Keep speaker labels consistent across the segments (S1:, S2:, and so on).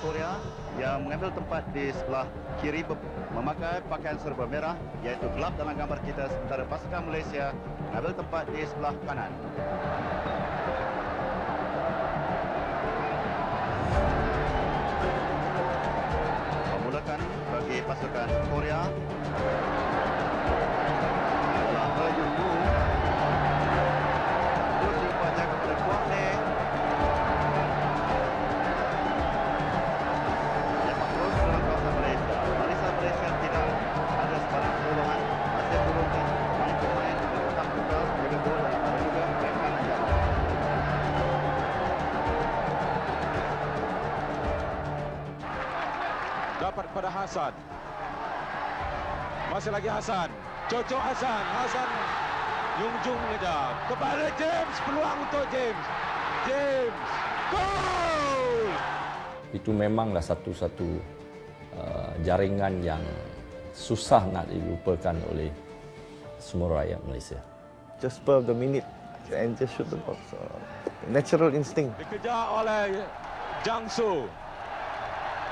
S1: Korea yang mengambil tempat di sebelah kiri memakai pakaian serba merah, iaitu gelap dalam gambar kita, sementara pasukan Malaysia mengambil tempat di sebelah kanan. Memulakan bagi pasukan Korea. Telah menunggu. Terus diumpannya kepada Kuang Le. Sepak terus dalam kawasan Malaysia. Malaysia tidak ada sebarang peluang. Masih turunkan pemain-pemain di kotak total menjaga gol dan ada juga back kanan jauh.
S2: Dapat pada Hasan. Masih lagi Hasan. Cocok Hasan. Hasan Jungjung mengejar. Kepada James. Peluang untuk James. James. Gol!
S3: Itu memanglah satu-satu jaringan yang susah nak dilupakan oleh semua rakyat Malaysia.
S4: Just spur of the minute and just shoot the box. Natural instinct.
S2: Dikejar oleh Jiangsu.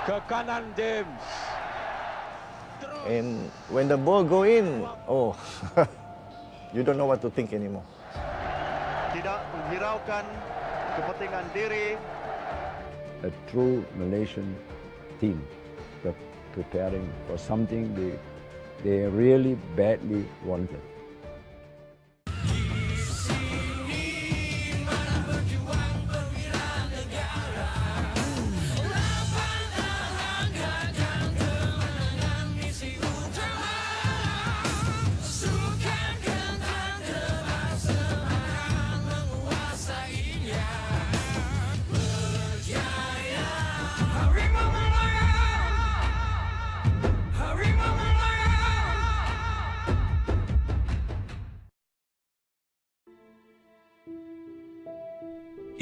S2: Ke kanan James.
S4: And when the ball go in, oh, you don't know what to think anymore.
S1: Tidak menghiraukan kepentingan diri.
S5: A true Malaysian team preparing for something they really badly wanted.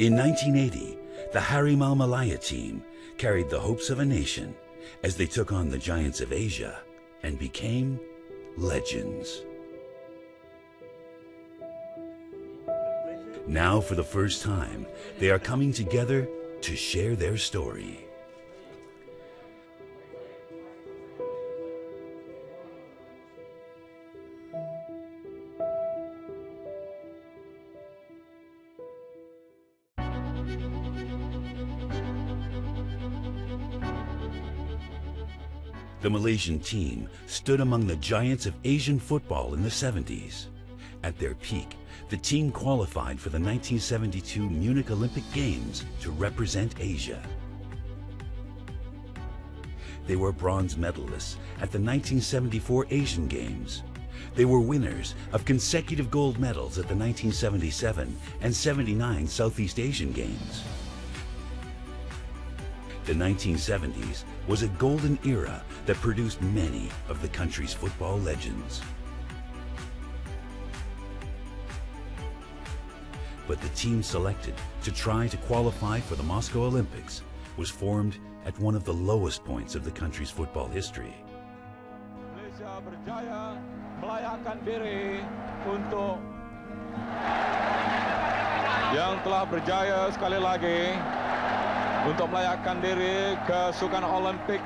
S6: In 1980, the Harimau Malaya team carried the hopes of a nation as they took on the giants of Asia and became legends. Now, for the first time, they are coming together to share their story. The Malaysian team stood among the giants of Asian football in the 70s. At their peak, the team qualified for the 1972 Munich Olympic Games to represent Asia. They were bronze medalists at the 1974 Asian Games. They were winners of consecutive gold medals at the 1977 and 79 Southeast Asian Games. The 1970s was a golden era that produced many of the country's football legends. But the team selected to try to qualify for the Moscow Olympics was formed at one of the lowest points of the country's football history.
S2: Malaysia berjaya melayakkan diri untuk yang telah berjaya sekali lagi untuk melayakkan diri ke Sukan Olimpik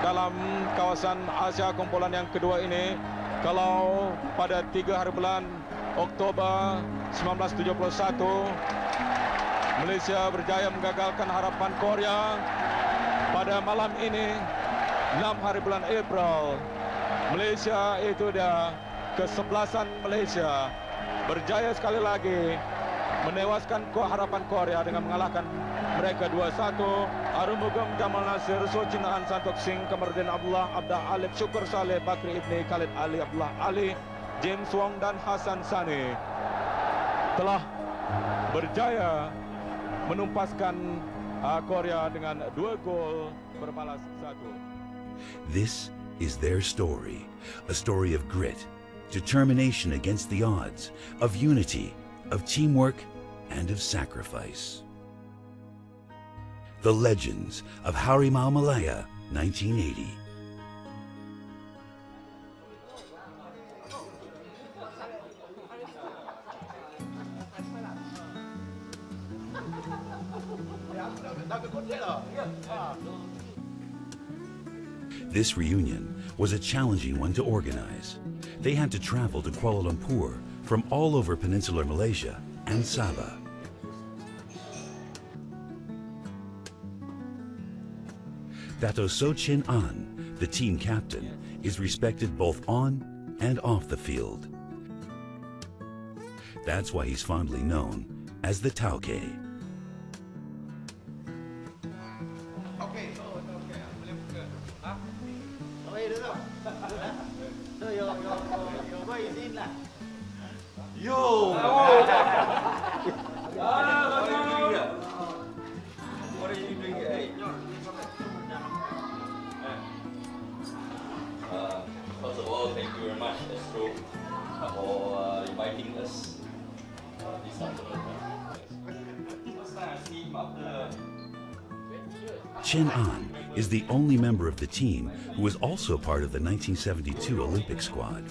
S2: dalam kawasan Asia kumpulan yang kedua ini. Kalau pada 3 hari bulan Oktober 1971 Malaysia berjaya menggagalkan harapan Korea, pada malam ini 6 hari bulan April Malaysia itu dia ke-11 Malaysia berjaya sekali lagi menewaskan harapan Korea dengan mengalahkan mereka 2-1. Arumugam Jamal Nasir, Socinaan Santok Singh, Kamarudin Abdullah, Abdah Alif, Syukur Saleh, Bakri Ibni, Khalid Ali, Abdullah Ali, James Wong dan Hasan Sani telah berjaya menumpaskan Korea dengan 2 gol berbalas 1.
S6: This is their story, a story of grit, determination against the odds, of unity, of teamwork, and of sacrifice. The Legends of Harimau Malaya, 1980.
S1: Dah ke kotak dah. Ya.
S6: This reunion was a challenging one to organize. They had to travel to Kuala Lumpur from all over peninsular Malaysia and Sabah. Dato So Chin An, the team captain, is respected both on and off the field. That's why he's fondly known as the Tauke.
S3: First of all, thank you very much, Astro, for inviting us this afternoon. First time I see him after.
S6: Chin An is the only member of the team who was also part of the 1972 Olympic squad.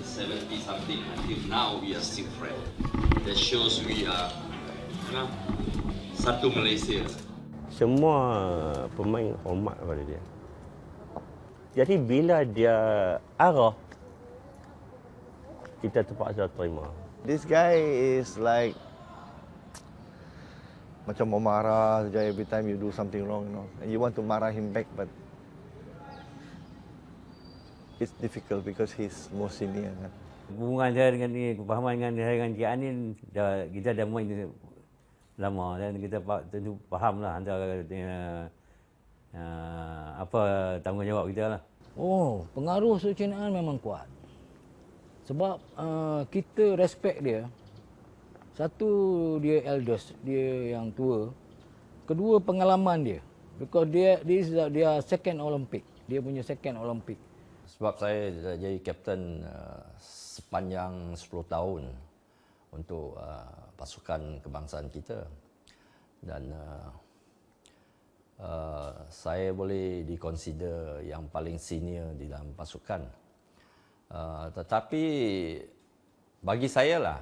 S3: 70 something until now we are still friends. That shows we are satu Malaysia.
S7: Semua pemain hormat kepada dia. Jadi bila dia arah, kita terpaksa terima.
S4: This guy is like macam mau marah saja every time you do something wrong, you know. And you want to marah him back, but it's difficult because he's more senior kan.
S7: Hubungan saya dengan ni, kepahaman dengan saya dengan Cik Anin, kita dah main lama dan kita tentu fahamlah antara apa tanggungjawab kita lah.
S8: Oh, pengaruh Chin An memang kuat. Sebab kita respect dia. Satu, dia eldest, dia yang tua. Kedua, pengalaman dia. Because dia second Olympic. Dia punya second Olympic.
S3: Sebab saya jadi kapten sepanjang 10 tahun untuk pasukan kebangsaan kita. Dan saya boleh dikonsider yang paling senior di dalam pasukan. Tetapi bagi saya lah,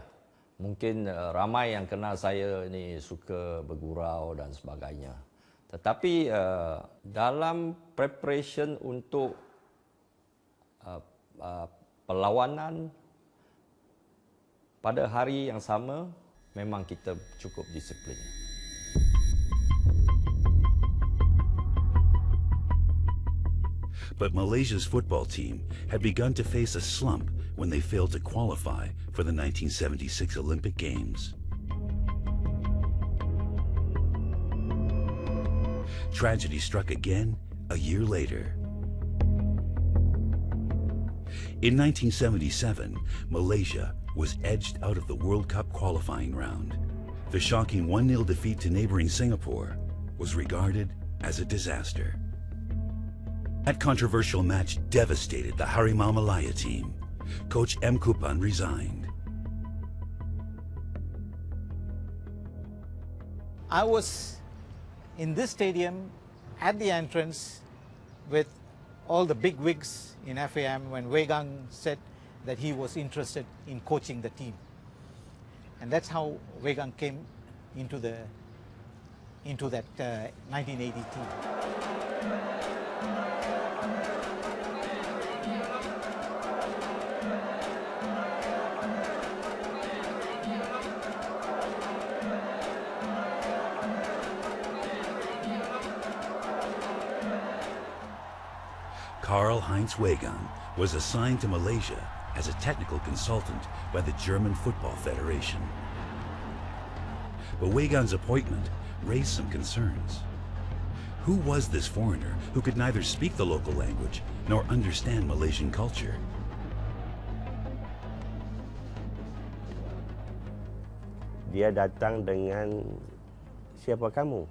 S3: mungkin ramai yang kenal saya ni suka bergurau dan sebagainya. Tetapi dalam preparation untuk perlawanan pada hari yang sama, memang kita cukup disiplin.
S6: But Malaysia's football team had begun to face a slump when they failed to qualify for the 1976 Olympic Games. Tragedy struck again a year later. In 1977, Malaysia was edged out of the World Cup qualifying round. The shocking 1-0 defeat to neighboring Singapore was regarded as a disaster. That controversial match devastated the Harimau Malaya team. Coach M. Kupan resigned.
S9: I was in this stadium at the entrance with all the big wigs in FAM when Wei Gang said that he was interested in coaching the team. And that's how Wei Gang came into that 1980 team.
S6: Karl-Heinz Wegang was assigned to Malaysia as a technical consultant by the German Football Federation. But Wegang's appointment raised some concerns. Who was this foreigner who could neither speak the local language nor understand Malaysian culture?
S7: Dia datang dengan, siapa kamu?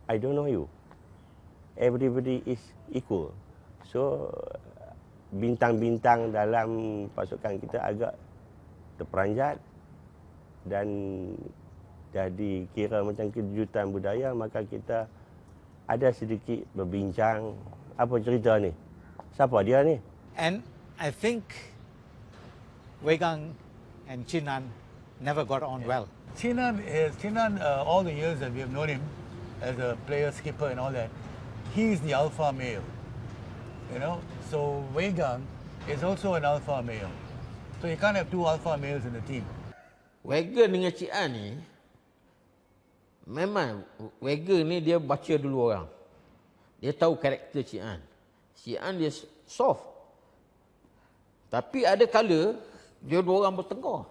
S7: I don't know you. Everybody is equal. So, bintang-bintang dalam pasukan kita agak terperanjat dan jadi kira macam kejutan budaya, maka kita ada sedikit berbincang, apa cerita ni? Siapa dia ni?
S9: And I think Wei Gang and Chin An never got on well.
S10: Chin An, all the years that we have known him, as a player, skipper and all that, he's the alpha male. You know, so Wegang is also an alpha male. So you can't have two alpha males in the team.
S11: Weger dengan Cik An ni, memang Weger ni dia baca dulu orang. Dia tahu karakter Cik An. Cik An dia soft. Tapi ada kala dia dua orang bertengkar.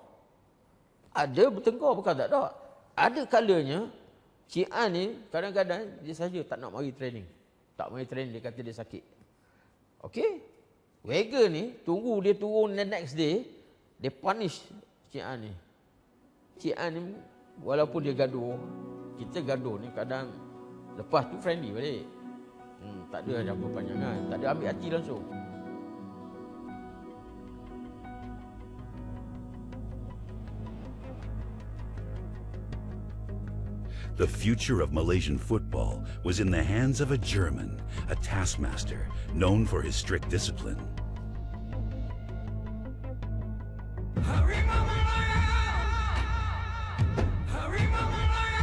S11: Ada bertengkar, bukan tak ada. Ada kalanya Cik An ni kadang-kadang dia saja tak nak mari training. Tak mari training, dia kata dia sakit. Okey. Weger ni tunggu dia turun the next day, dia punish Cik An ni. Cik An ni walaupun dia gaduh, kita gaduh ni kadang lepas tu friendly balik. Tak ada apa panjangan, tak ada ambil hati langsung.
S6: The future of Malaysian football was in the hands of a German, a taskmaster known for his strict discipline.
S12: Harimau Malaya! Harimau Malaya!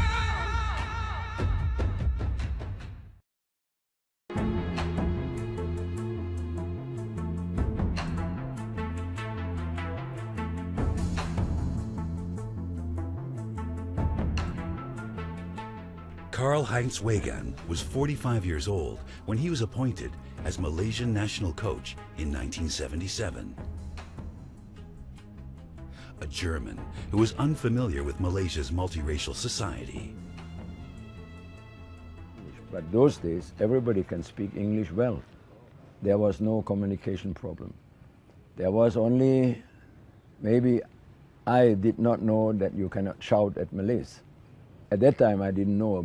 S6: Karl-Heinz Wegan was 45 years old when he was appointed as Malaysian national coach in 1977. A German who was unfamiliar with Malaysia's multiracial society.
S5: But those days, everybody can speak English well. There was no communication problem. There was only, maybe I did not know that you cannot shout at Malays. At that time, I didn't know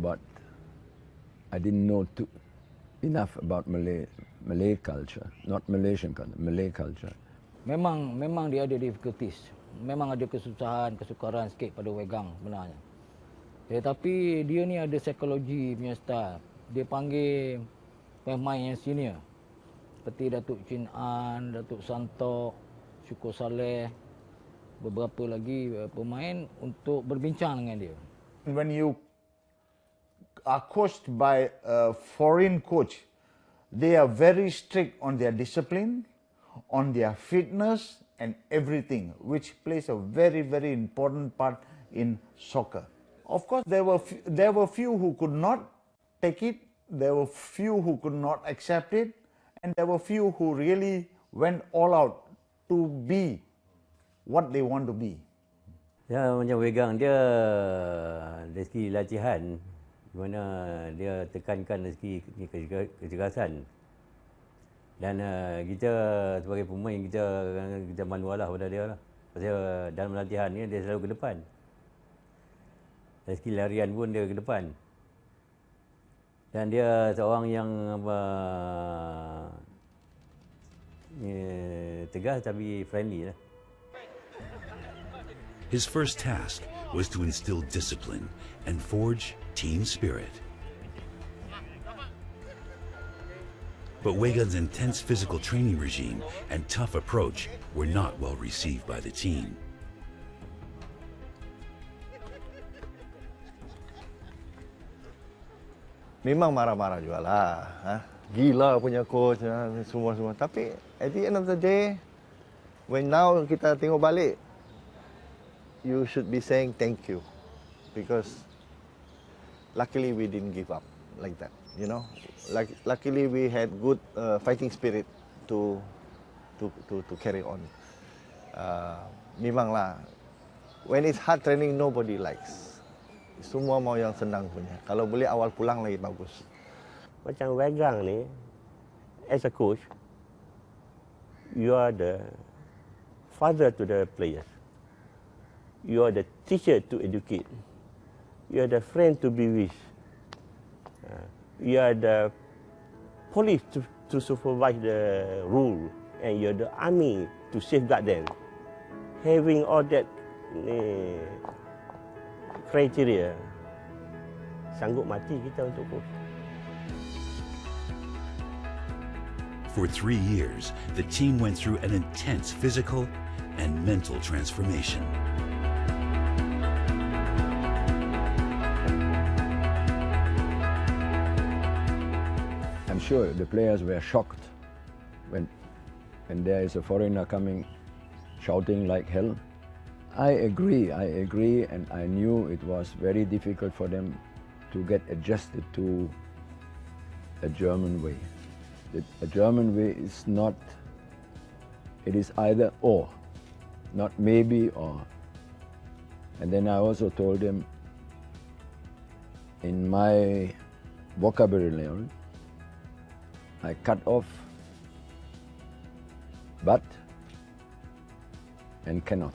S5: enough about Malay culture, not Malaysian culture, Malay culture.
S8: Memang dia ada difficulties. Memang ada kesusahan, kesukaran sikit pada Wegang sebenarnya. Tetapi dia ni ada psikologi punya style. Dia panggil pemain yang senior. Seperti Datuk Chin An, Datuk Santok, Syukur Saleh, beberapa lagi pemain untuk berbincang dengan dia.
S4: When you are coached by a foreign coach, they are very strict on their discipline, on their fitness and everything, which plays a very, very important part in soccer. Of course, there were few who could not take it, there were few who could not accept it, and there were few who really went all out to be what they want to be.
S7: Ya, macam Wegang dia dari segi latihan, di mana dia tekankan dari segi kecergasan. Dan kita sebagai pemain kita malu lah pada dia lah. Pasal dalam latihan ni dia selalu ke depan. Dari segi larian pun dia ke depan. Dan dia seorang yang tegas tapi friendly lah.
S6: His first task was to instill discipline and forge team spirit. But Wegan's intense physical training regime and tough approach were not well received by the team.
S4: Memang marah-marah juga lah. Gila punya coach, semua-semua. Tapi at the end of the day, when now kita tengok balik, you should be saying thank you, because luckily we didn't give up like that. You know, luckily we had good fighting spirit to carry on. Memanglah, when it's hard training, nobody likes. Semua mau yang senang punya. Kalau boleh awal pulang lagi bagus.
S13: Macam Wegang ni, as a coach, you are the father to the players. You are the teacher to educate. You are the friend to be with. You are the police to supervise the rule. And you are the army to safeguard them. Having all that criteria, sanggup mati kita untuk coach.
S6: For 3 years, the team went through an intense physical and mental transformation.
S5: sure the players were shocked when there is a foreigner coming shouting like hell. I agree, and I knew it was very difficult for them to get adjusted to a German way. A German way is not, it is either or, not maybe or. And then I also told them, in my vocabulary, I cut off but and cannot.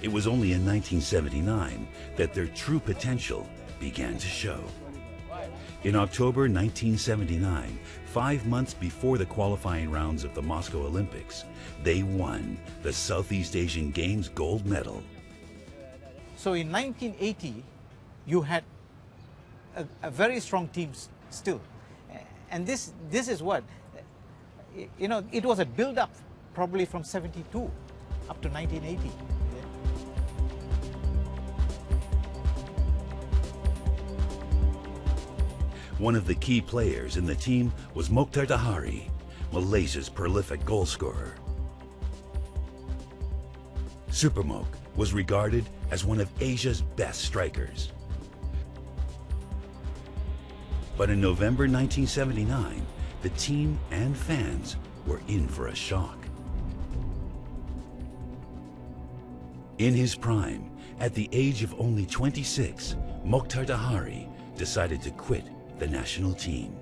S6: It was only in 1979 that their true potential began to show. In October 1979, 5 months before the qualifying rounds of the Moscow Olympics, they won the Southeast Asian Games gold medal.
S9: So in 1980, you had a very strong team still. And this is what, you know, it was a build-up probably from 72 up to 1980.
S6: One of the key players in the team was Mokhtar Dahari, Malaysia's prolific goal scorer. Super Mokh was regarded as one of Asia's best strikers. But in November 1979, the team and fans were in for a shock. In his prime, at the age of only 26, Mokhtar Dahari decided to quit the national team.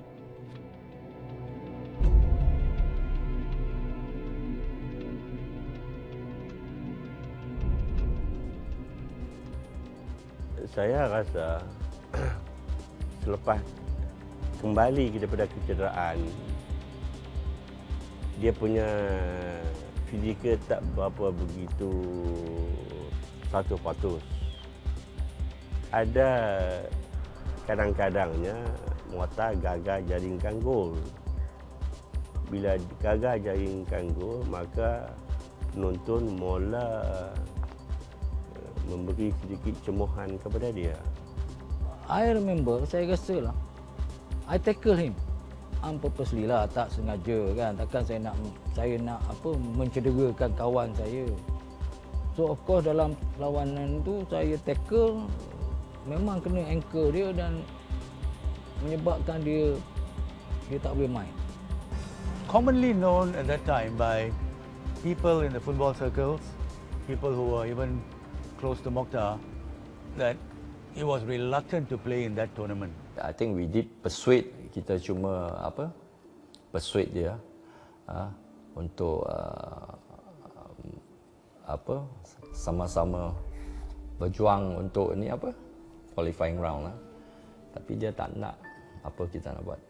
S13: Saya rasa selepas kembali daripada kecederaan, dia punya fizikal tak berapa begitu 100%. Ada kadang-kadangnya Mokhtar gagal jaringkan gol. Bila gagal jaringkan gol, maka penonton mula memberi sedikit cemohan kepada dia.
S8: I remember, saya rasa lah, I tackle him unpurposely lah, tak sengaja kan. Takkan saya nak apa mencederakan kawan saya. So of course dalam lawanan tu saya tackle, memang kena ankle dia dan menyebabkan dia tak boleh main.
S10: Commonly known at that time by people in the football circles, people who were even close to Mokhtar, that he was reluctant to play in that tournament.
S3: I think we did persuade, kita cuma persuade dia untuk sama-sama berjuang untuk ni qualifying round lah. Tapi dia tak nak apa kita nak buat.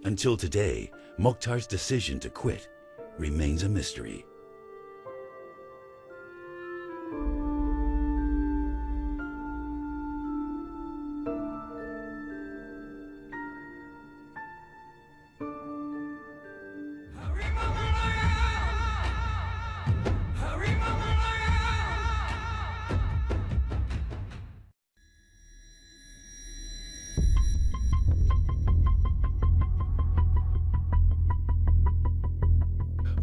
S6: Until today, Mokhtar's decision to quit remains a mystery.
S12: Harimau Malaya! Harimau Malaya!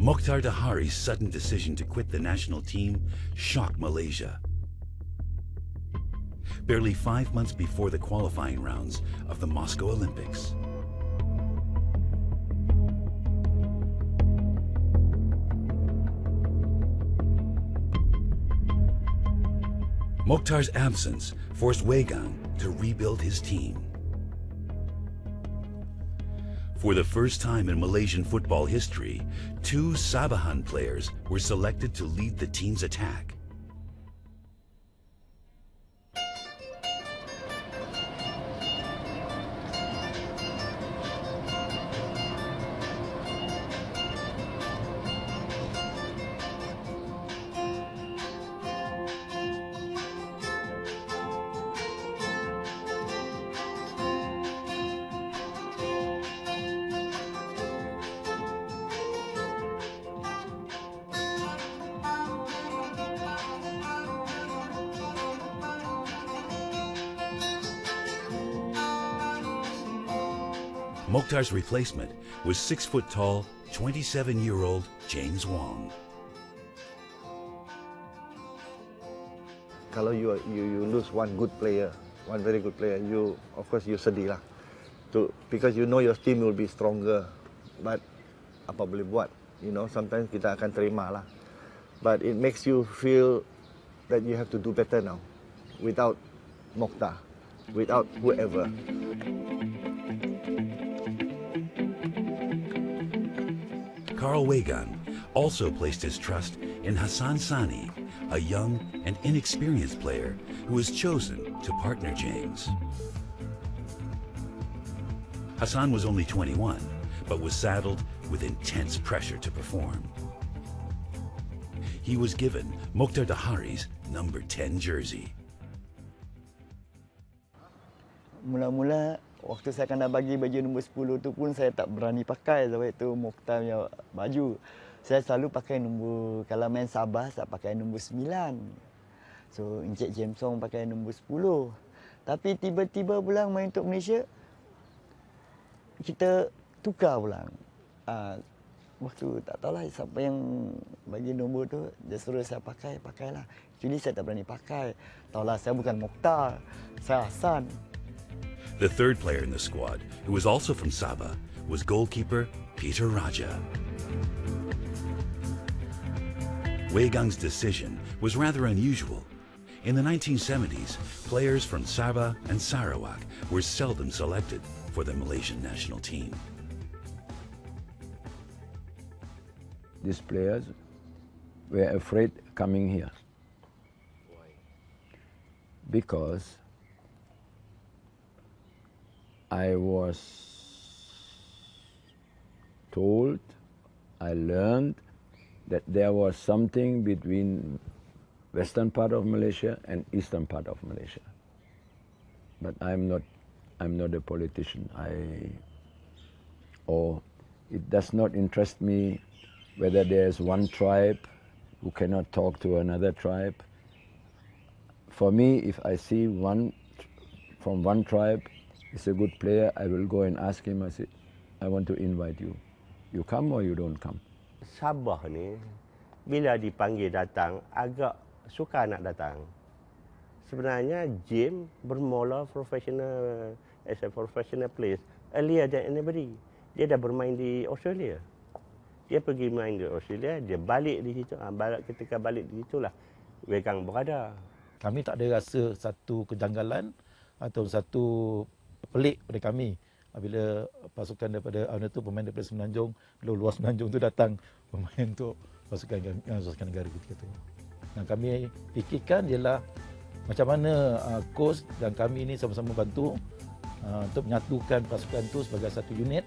S6: Mokhtar Dahari's sudden decision to quit the national team shocked Malaysia. Barely 5 months before the qualifying rounds of the Moscow Olympics. Mokhtar's absence forced Wegang to rebuild his team. For the first time in Malaysian football history, 2 Sabahan players were selected to lead the team's attack. Mokhtar's replacement was 6-foot-tall, 27-year-old James Wong.
S1: Kalau you lose one good player, one very good player, you of course you sedih lah. Because you know your team will be stronger. But apa boleh buat? You know, sometimes kita akan terima lah. But it makes you feel that you have to do better now. Without Mokhtar, without whoever.
S6: Carl Wegan also placed his trust in Hassan Sani, a young and inexperienced player who was chosen to partner James. Hassan was only 21, but was saddled with intense pressure to perform. He was given Mokhtar Dahari's number 10 jersey.
S14: Mula-mula waktu saya kena bagi baju nombor 10 tu pun saya tak berani pakai sebab itu Mokhtar punya baju. Saya selalu pakai nombor, kalau main Sabah saya pakai nombor 9. So Encik James Wong pakai nombor 10. Tapi tiba-tiba pulang main untuk Malaysia, kita tukar pulang. Waktu tak tahulah siapa yang bagi nombor tu, dia suruh saya pakai, pakailah. Actually saya tak berani pakai. Tahulah saya bukan Mokhtar, saya Hassan.
S6: The third player in the squad, who was also from Sabah, was goalkeeper Peter Raja. Weigang's decision was rather unusual. In the 1970s, players from Sabah and Sarawak were seldom selected for the Malaysian national team.
S5: These players were afraid coming here.
S3: Why?
S5: Because I was told, I learned that there was something between western part of Malaysia and eastern part of Malaysia. But I'm not a politician. It does not interest me whether there's one tribe who cannot talk to another tribe. For me, if I see one from one tribe is a good player, I will go and ask him, I say, I want to invite you. You come or you don't come?
S13: Sabah ni, bila dipanggil datang, agak suka nak datang. Sebenarnya James bermula professional as a professional player earlier than anybody. Dia dah bermain di Australia. Dia pergi main di Australia, dia balik di situ. Ketika balik di situlah Wegang berada.
S10: Kami tak ada rasa satu kejanggalan atau satu pelik pada kami apabila pasukan daripada pemain daripada Semenanjung, luar Semenanjung tu datang bermain untuk pasukan negara kita tu. Yang kami fikirkan ialah macam mana coach dan kami ini sama-sama bantu untuk menyatukan pasukan tu sebagai satu unit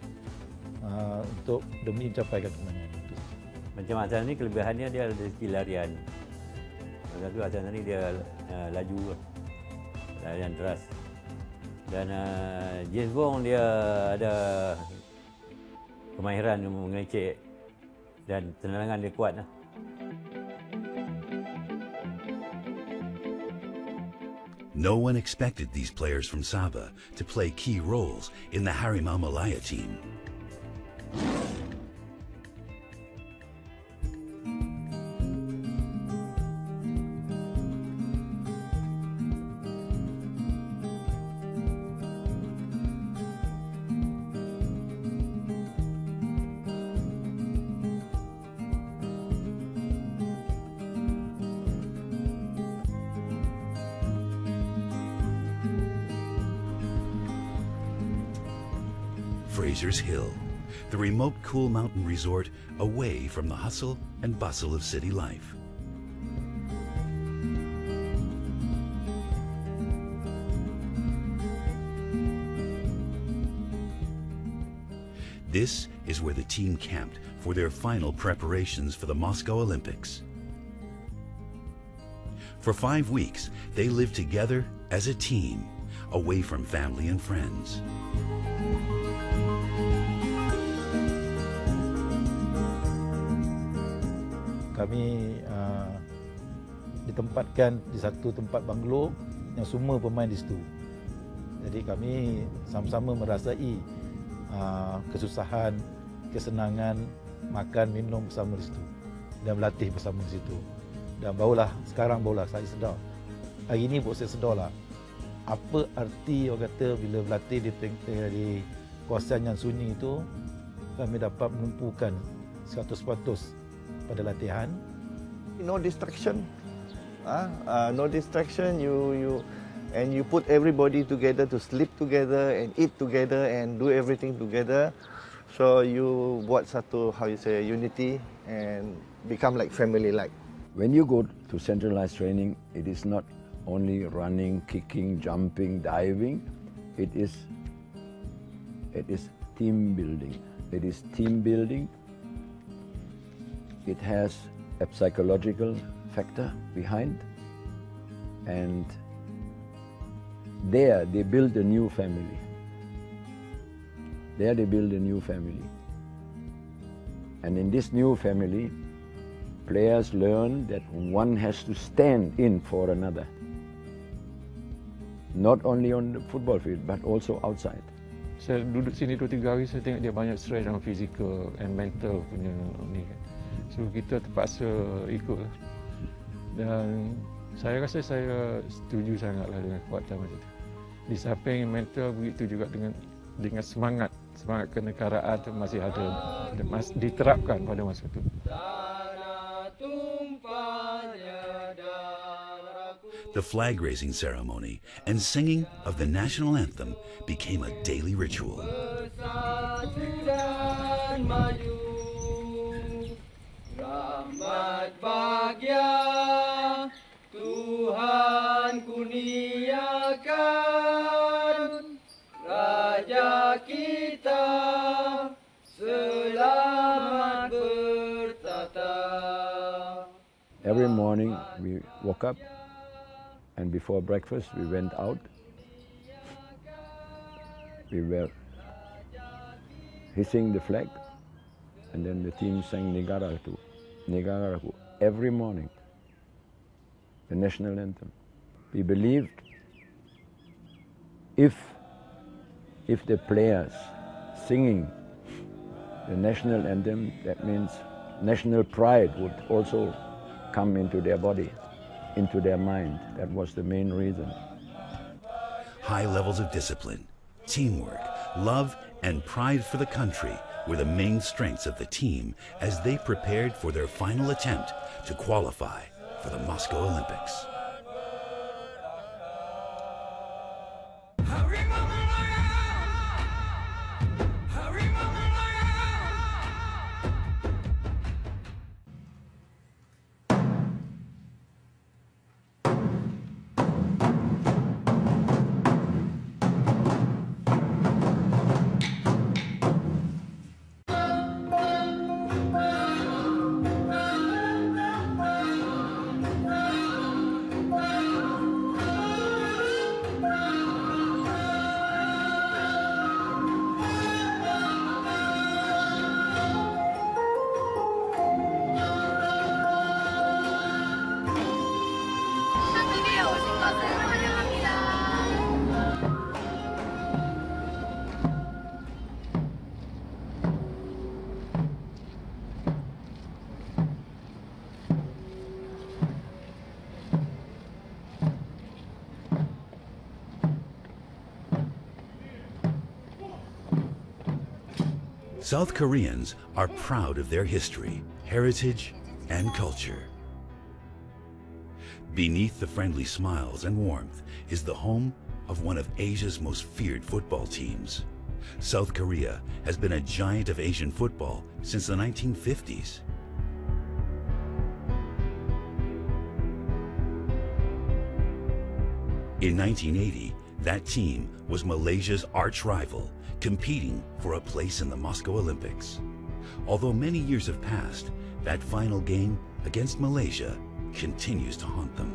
S10: untuk demi mencapaikan kemenangan itu.
S7: Macam Hassan ni kelebihannya dia ada skill larian. Satu Hassan ni dia laju, larian deras. Dan James Wong dia ada kemahiran mengecek dan tenarangan dia kuat lah.
S6: No one expected these players from Sabah to play key roles in the Harimau Malaya team. Fraser's Hill, the remote cool mountain resort away from the hustle and bustle of city life. This is where the team camped for their final preparations for the Moscow Olympics. For 5 weeks, they lived together as a team, away from family and friends.
S10: Kami ditempatkan di satu tempat banglo yang semua pemain di situ. Jadi kami sama-sama merasai
S15: kesusahan, kesenangan, makan, minum bersama di situ dan berlatih bersama di situ. Dan sekarang barulah saya sedar. Hari ini saya sedar lah apa arti orang kata bila berlatih di kawasan yang sunyi itu, kami dapat menumpukan 100% pada latihan.
S1: No distraction. No distraction. You put everybody together to sleep together and eat together and do everything together. So you buat satu unity and become like family like.
S5: When you go to centralized training, it is not only running, kicking, jumping, diving. It is team building. It is team building. It has a psychological factor behind, and there they build a new family. There they build a new family. And in this new family, players learn that one has to stand in for another. Not only on the football field, but also outside.
S16: Saya duduk sini 2-3 hari, saya tengok dia banyak stres dalam fizikal and mental punya ni kan. So kita terpaksa ikut lah. Dan saya rasa saya setuju sangatlah dengan kekuatan macam tu. Di samping mental, begitu juga dengan semangat kenegaraan tu masih ada, diterapkan pada masa itu.
S6: The flag raising ceremony and singing of the national anthem became a daily ritual.
S12: Rahmat bahagia Tuhan kurniakan Raja kita selamat bertata.
S5: Every morning we woke up, and before breakfast we went out. We were hissing the flag, and then the team sang Negaraku every morning, the national anthem. We believed if the players singing the national anthem, that means national pride would also come into their body, into their mind. That was the main reason.
S6: High levels of discipline, teamwork, love, and pride for the country were the main strengths of the team as they prepared for their final attempt to qualify for the Moscow Olympics.
S12: Harimau Malaya, Harimau Malaya.
S6: South Koreans are proud of their history, heritage, and culture. Beneath the friendly smiles and warmth is the home of one of Asia's most feared football teams. South Korea has been a giant of Asian football since the 1950s. In 1980, that team was Malaysia's arch rival, competing for a place in the Moscow Olympics. Although many years have passed, that final game against Malaysia continues to haunt them.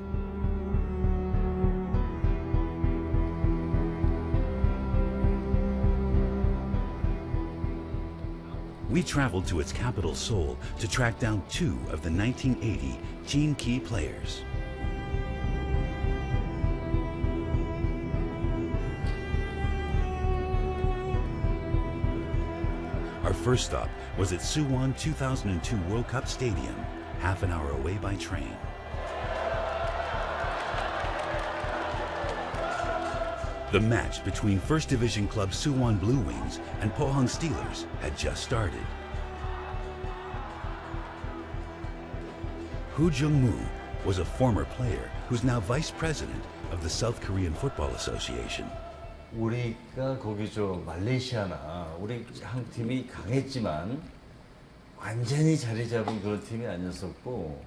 S6: We traveled to its capital, Seoul, to track down two of the 1980 team key players. first stop was at Suwon 2002 World Cup Stadium, half an hour away by train. The match between First Division club Suwon Blue Wings and Pohang Steelers had just started. Hu Jung-moo was a former player who's now vice president of the South Korean Football Association.
S17: 우리가 거기서 말레이시아나 우리 한 팀이 강했지만 완전히 자리 잡은 그런 팀이 아니었었고,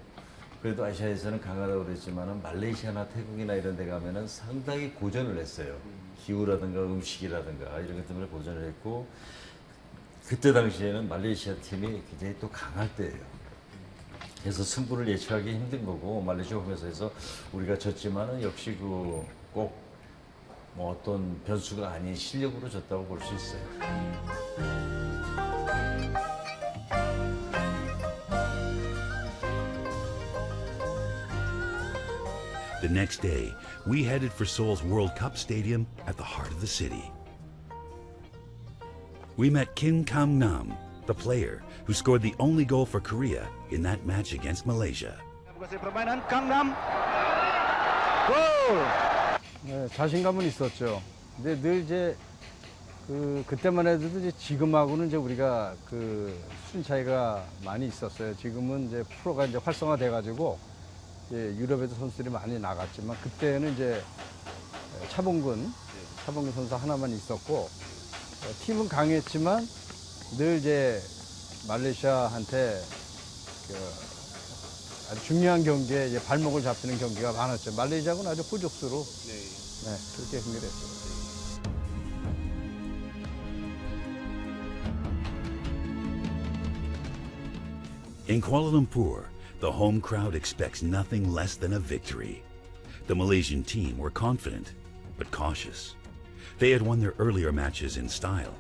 S17: 그래도 아시아에서는 강하다고 그랬지만 말레이시아나 태국이나 이런 데 가면은 상당히 고전을 했어요. 기후라든가 음식이라든가 이런 것 때문에 고전을 했고, 그때 당시에는 말레이시아 팀이 굉장히 또 강할 때예요. 그래서 승부를 예측하기 힘든 거고, 말레이시아 홈에서 우리가 졌지만은 역시 꼭 뭐 어떤 변수가 아닌 실력으로 졌다고 볼 수 있어요.
S6: The next day, we headed for Seoul's World Cup Stadium at the heart of the city. We met Kim Kam-nam, the player who scored the only goal for Korea in that match against Malaysia.
S18: permainan Kam-nam. Gol!
S19: 네, 자신감은 있었죠. 근데 늘 이제 그때만 해도 이제 지금하고는 이제 우리가 수준 차이가 많이 있었어요. 지금은 이제 프로가 이제 활성화돼 가지고 유럽에도 선수들이 많이 나갔지만, 그때는 이제 차범근 선수 하나만 있었고, 팀은 강했지만 늘 이제 말레이시아한테 아주 중요한 경기에 이제 발목을 잡히는 경기가 많았죠. 말레이시아는 아주 후족수로 그렇게 승리를 했어요.
S6: In Kuala Lumpur, the home crowd expects nothing less than a victory. The Malaysian team were confident, but cautious. They had won their earlier matches in style.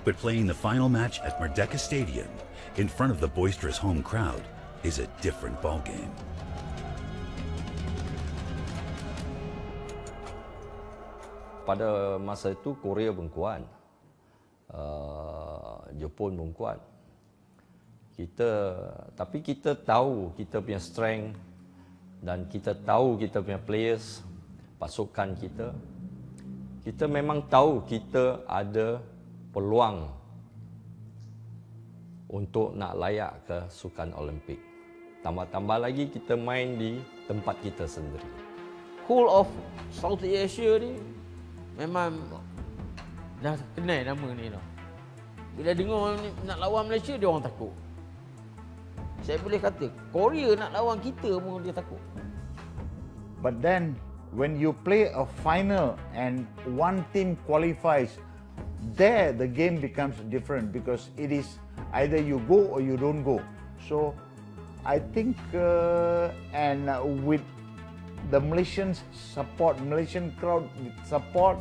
S6: But playing the final match at Merdeka Stadium in front of the boisterous home crowd is a different ballgame.
S3: Pada masa itu Korea pun kuat, Jepun pun kuat. Tapi kita tahu kita punya strength dan kita tahu kita punya players, pasukan kita. Kita memang tahu kita ada peluang untuk nak layak ke Sukan Olimpik. Tambah-tambah lagi kita main di tempat kita sendiri.
S11: Whole of Southeast Asia ni memang dah kenal nama ni tau. Bila dengar nak lawan Malaysia, dia orang takut. Saya boleh kata Korea nak lawan kita pun dia takut.
S4: But then when you play a final and one team qualifies, there the game becomes different, because it is either you go or you don't go. So I think with the Malaysian crowd with support,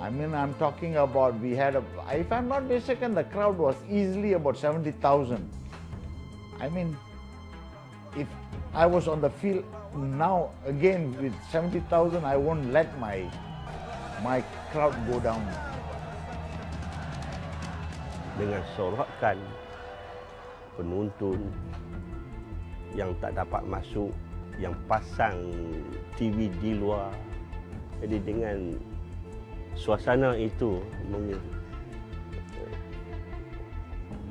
S4: I mean, I'm talking about, we had if I'm not mistaken, the crowd was easily about 70,000. I mean, if I was on the field now again with 70,000, I won't let my crowd go down.
S13: Dengan sorokan penonton yang tak dapat masuk, yang pasang TV di luar, jadi dengan suasana itu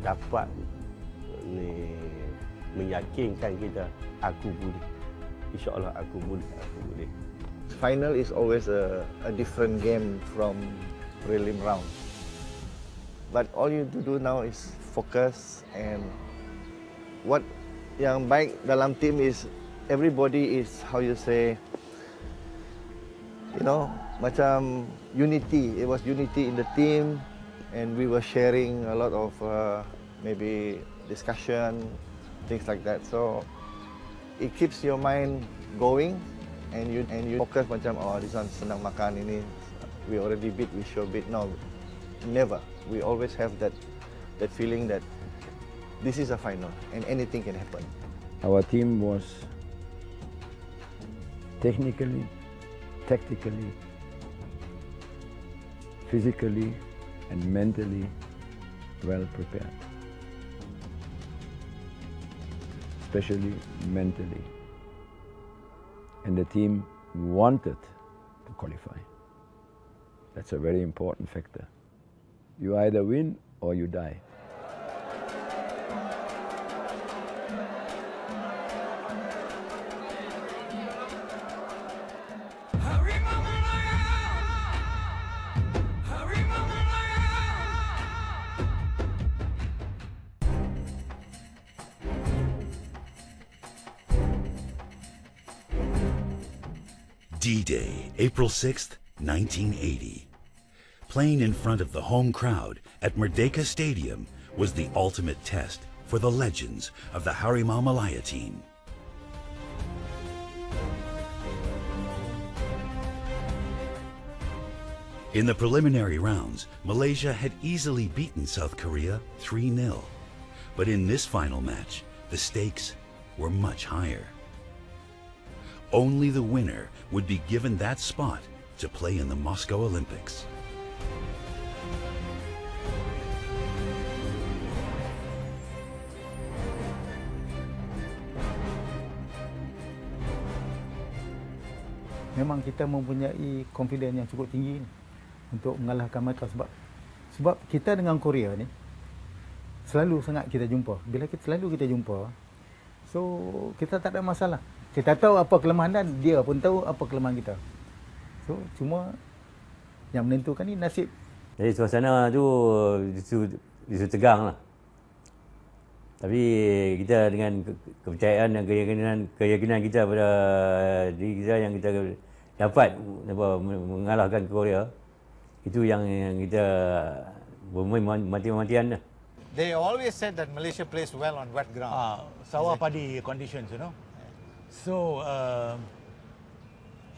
S13: dapat meyakinkan kita, aku boleh, insyaAllah aku boleh.
S1: Final is always a different game from prelim round. But all you to do now is focus, and what yang baik dalam team is everybody is, how you say, macam unity. It was unity in the team, and we were sharing a lot of maybe discussion, things like that. So it keeps your mind going, and you focus macam, oh, this one senang makan ini, we already beat, we sure beat. No, never. We always have that feeling that this is a final and anything can happen.
S5: Our team was technically, tactically physically and mentally well prepared, especially mentally. And the team wanted to qualify. That's a very important factor. You either win or you die.
S12: Harimau Malaya! Harimau Malaya!
S6: D-Day, April 6th, 1980. Playing in front of the home crowd at Merdeka Stadium was the ultimate test for the legends of the Harimau Malaya team. In the preliminary rounds, Malaysia had easily beaten South Korea 3-0. But in this final match, the stakes were much higher. Only the winner would be given that spot to play in the Moscow Olympics.
S9: Memang kita mempunyai confidence yang cukup tinggi ni untuk mengalahkan mereka sebab kita dengan Korea ni selalu sangat kita jumpa. Bila selalu kita jumpa, so kita tak ada masalah. Kita tahu apa kelemahan dan dia pun tahu apa kelemahan kita. So cuma yang menentukan ni nasib.
S7: Jadi suasana tu justru tegang lah. Tapi kita dengan kepercayaan dan keyakinan kita pada diri kita yang kita dapat mengalahkan Korea, itu yang kita bermain mati-matian dah.
S9: They always said that Malaysia plays well on wet ground.
S10: Sawah padi conditions, you know. So,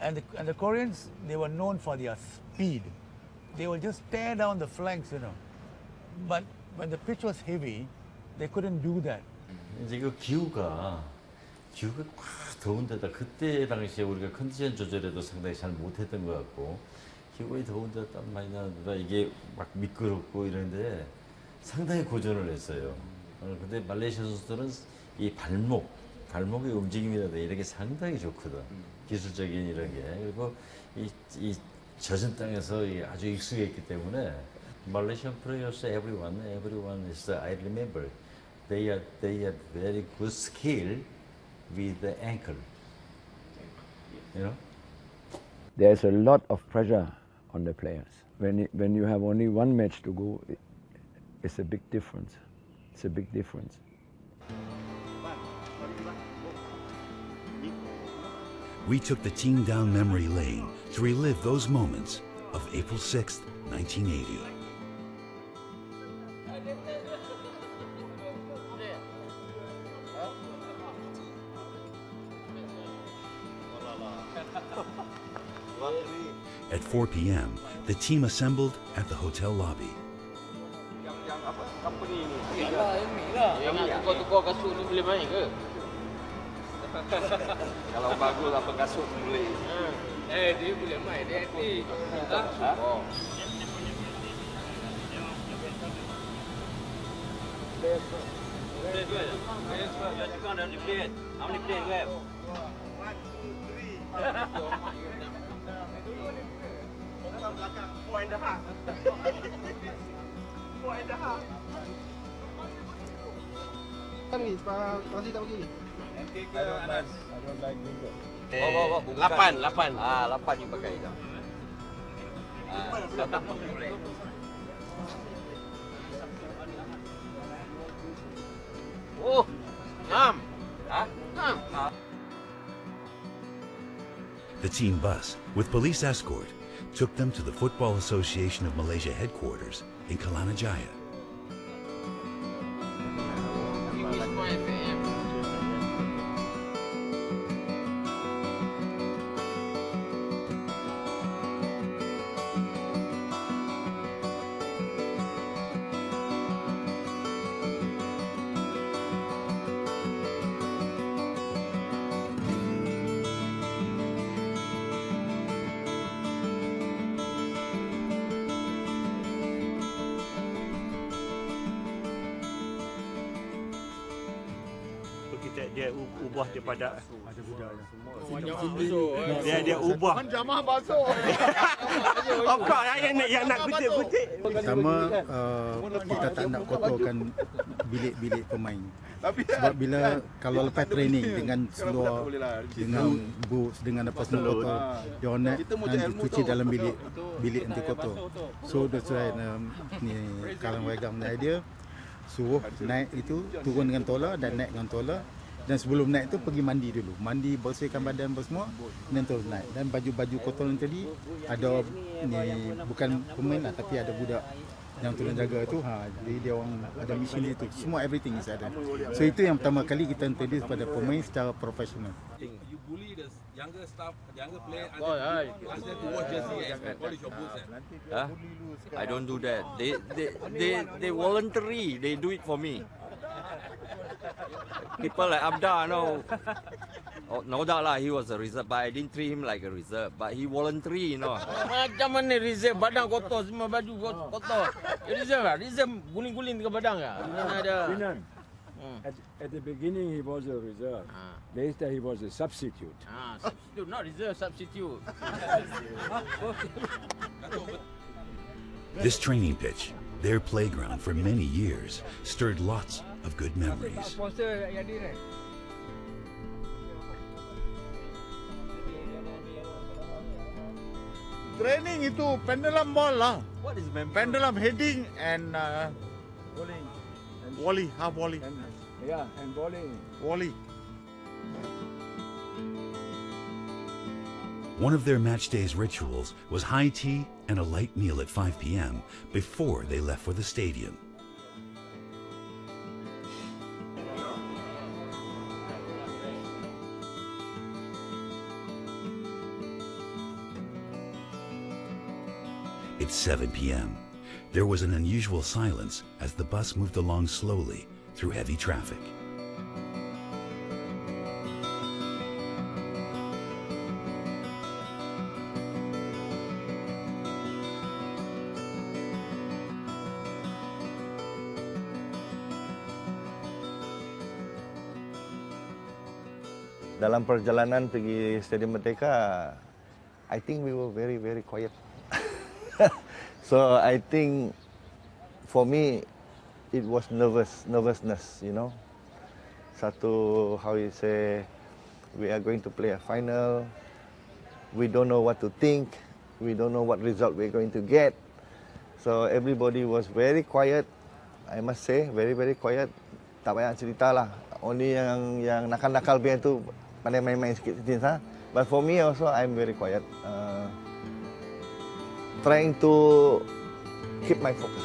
S10: and the Koreans, they were known for their speed. They will just tear down the flanks, you know. But when the pitch was heavy, they couldn't do that.
S17: 이제 그 기후가 확 더운 데다 그때 당시에 우리가 컨디션 조절에도 상당히 잘 못했던 것 같고 기후가 더운 데다 땀 많이 나는데 이게 막 미끄럽고 이런데 상당히 고전을 했어요. 근데 말레이시아 선수들은 이 발목의 움직임이라든가 이런 게 상당히 좋거든. 기술적인 이런 게. 그리고 이 젖은 땅에서 아주 익숙했기 때문에 Malaysian players, everyone is, I remember, they had very good skill with the ankle, you know.
S5: There's a lot of pressure on the players. When you have only one match to go, it's a big difference. It's a big difference.
S6: We took the team down memory lane to relive those moments of April 6th, 1980. At 4 p.m., the team assembled at the hotel lobby.
S11: Yang tukar kasut ni boleh main ke?
S2: Kalau bagus apa kasut boleh.
S11: Dia boleh main, dia aktif. Minta kasut.
S12: How many players left? 4 and a half. 4 and a half. Ni pasti tak pergi.
S15: I don't like bingo.
S11: 8.
S3: 8 you pakai dah.
S11: Oh, 6.
S6: The team bus, with police escort, took them to the Football Association of Malaysia headquarters in Kelana Jaya.
S13: dia ubah daripada
S19: Ada budaknya.
S13: dia ubah.
S12: Jamah basuh.
S13: Of course, yang nak kutip-kutip.
S20: Pertama, kita tak nak kotorkan bilik-bilik pemain. Sebab bila kalau lepas training dengan seluar, dengan boots, dengan apa semua kotor, dia nak nanti cuci dalam bilik nanti kotor. So that's why ni Kalang Wegang punya idea, suruh naik itu turun dengan tola dan naik dengan tola. Dan sebelum naik tu pergi mandi dulu. Mandi, bersihkan badan apa semua, dan terus naik. Dan baju-baju kotor yang tadi ada ni bukan pemain lah, tapi ada budak yang tolong jaga tu. Jadi dia orang ada mesin itu. Semua everything is ada. So itu yang pertama kali kita introduce pada pemain secara profesional.
S21: You bully the younger staff, the younger player, ask them to wash jersey and polish your boots.
S3: I don't do that. They voluntary. They do it for me. People like Abda, no doubt lah, he was a reserve, but I didn't treat him like a reserve. But he voluntary,
S11: Macam mana reserve badan kotor, semua baju kotor. Reserve lah, reserve guling-guling ke badan ke? Mana ada.
S5: At the beginning he was a reserve. Later he was a substitute.
S11: Substitute, not reserve, substitute.
S6: This training pitch, their playground for many years, stirred lots of good memories.
S4: Training itu pendulum ball lah.
S3: What is
S4: pendulum heading and volley, half volley.
S5: And bowling.
S4: Volley.
S6: One of their match day's rituals was high tea and a light meal at 5 p.m. before they left for the stadium. It's 7 p.m. There was an unusual silence as the bus moved along slowly through heavy traffic.
S1: Dalam perjalanan pergi Stadium Merdeka, I think we were very, very quiet. So I think for me, it was nervousness, you know. Satu, how you say, we are going to play a final. We don't know what to think. We don't know what result we're going to get. So everybody was very quiet. I must say, very, very quiet. Tak banyak cerita lah. Only yang nakal-nakal biar tu pandai main-main sikit. But for me also, I'm very quiet. Trying to keep my focus.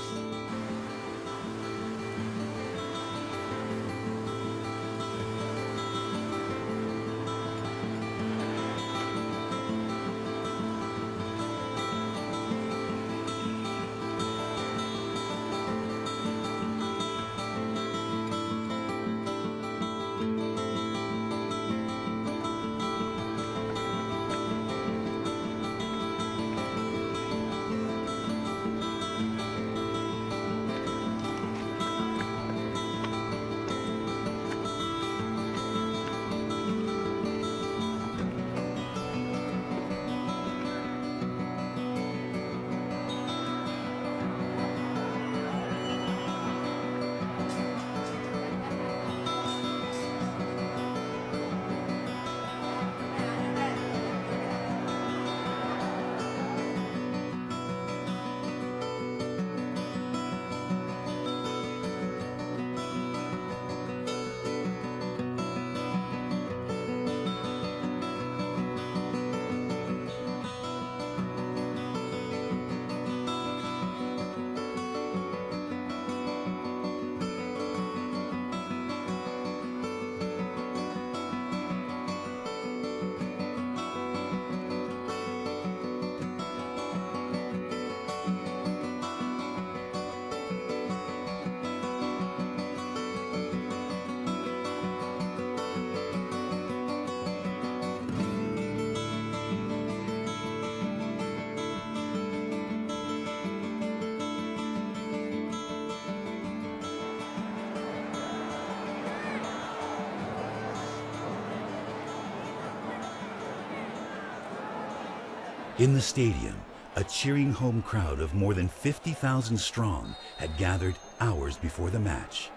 S6: In the stadium, a cheering home crowd of more than 50,000 strong had gathered hours before the match.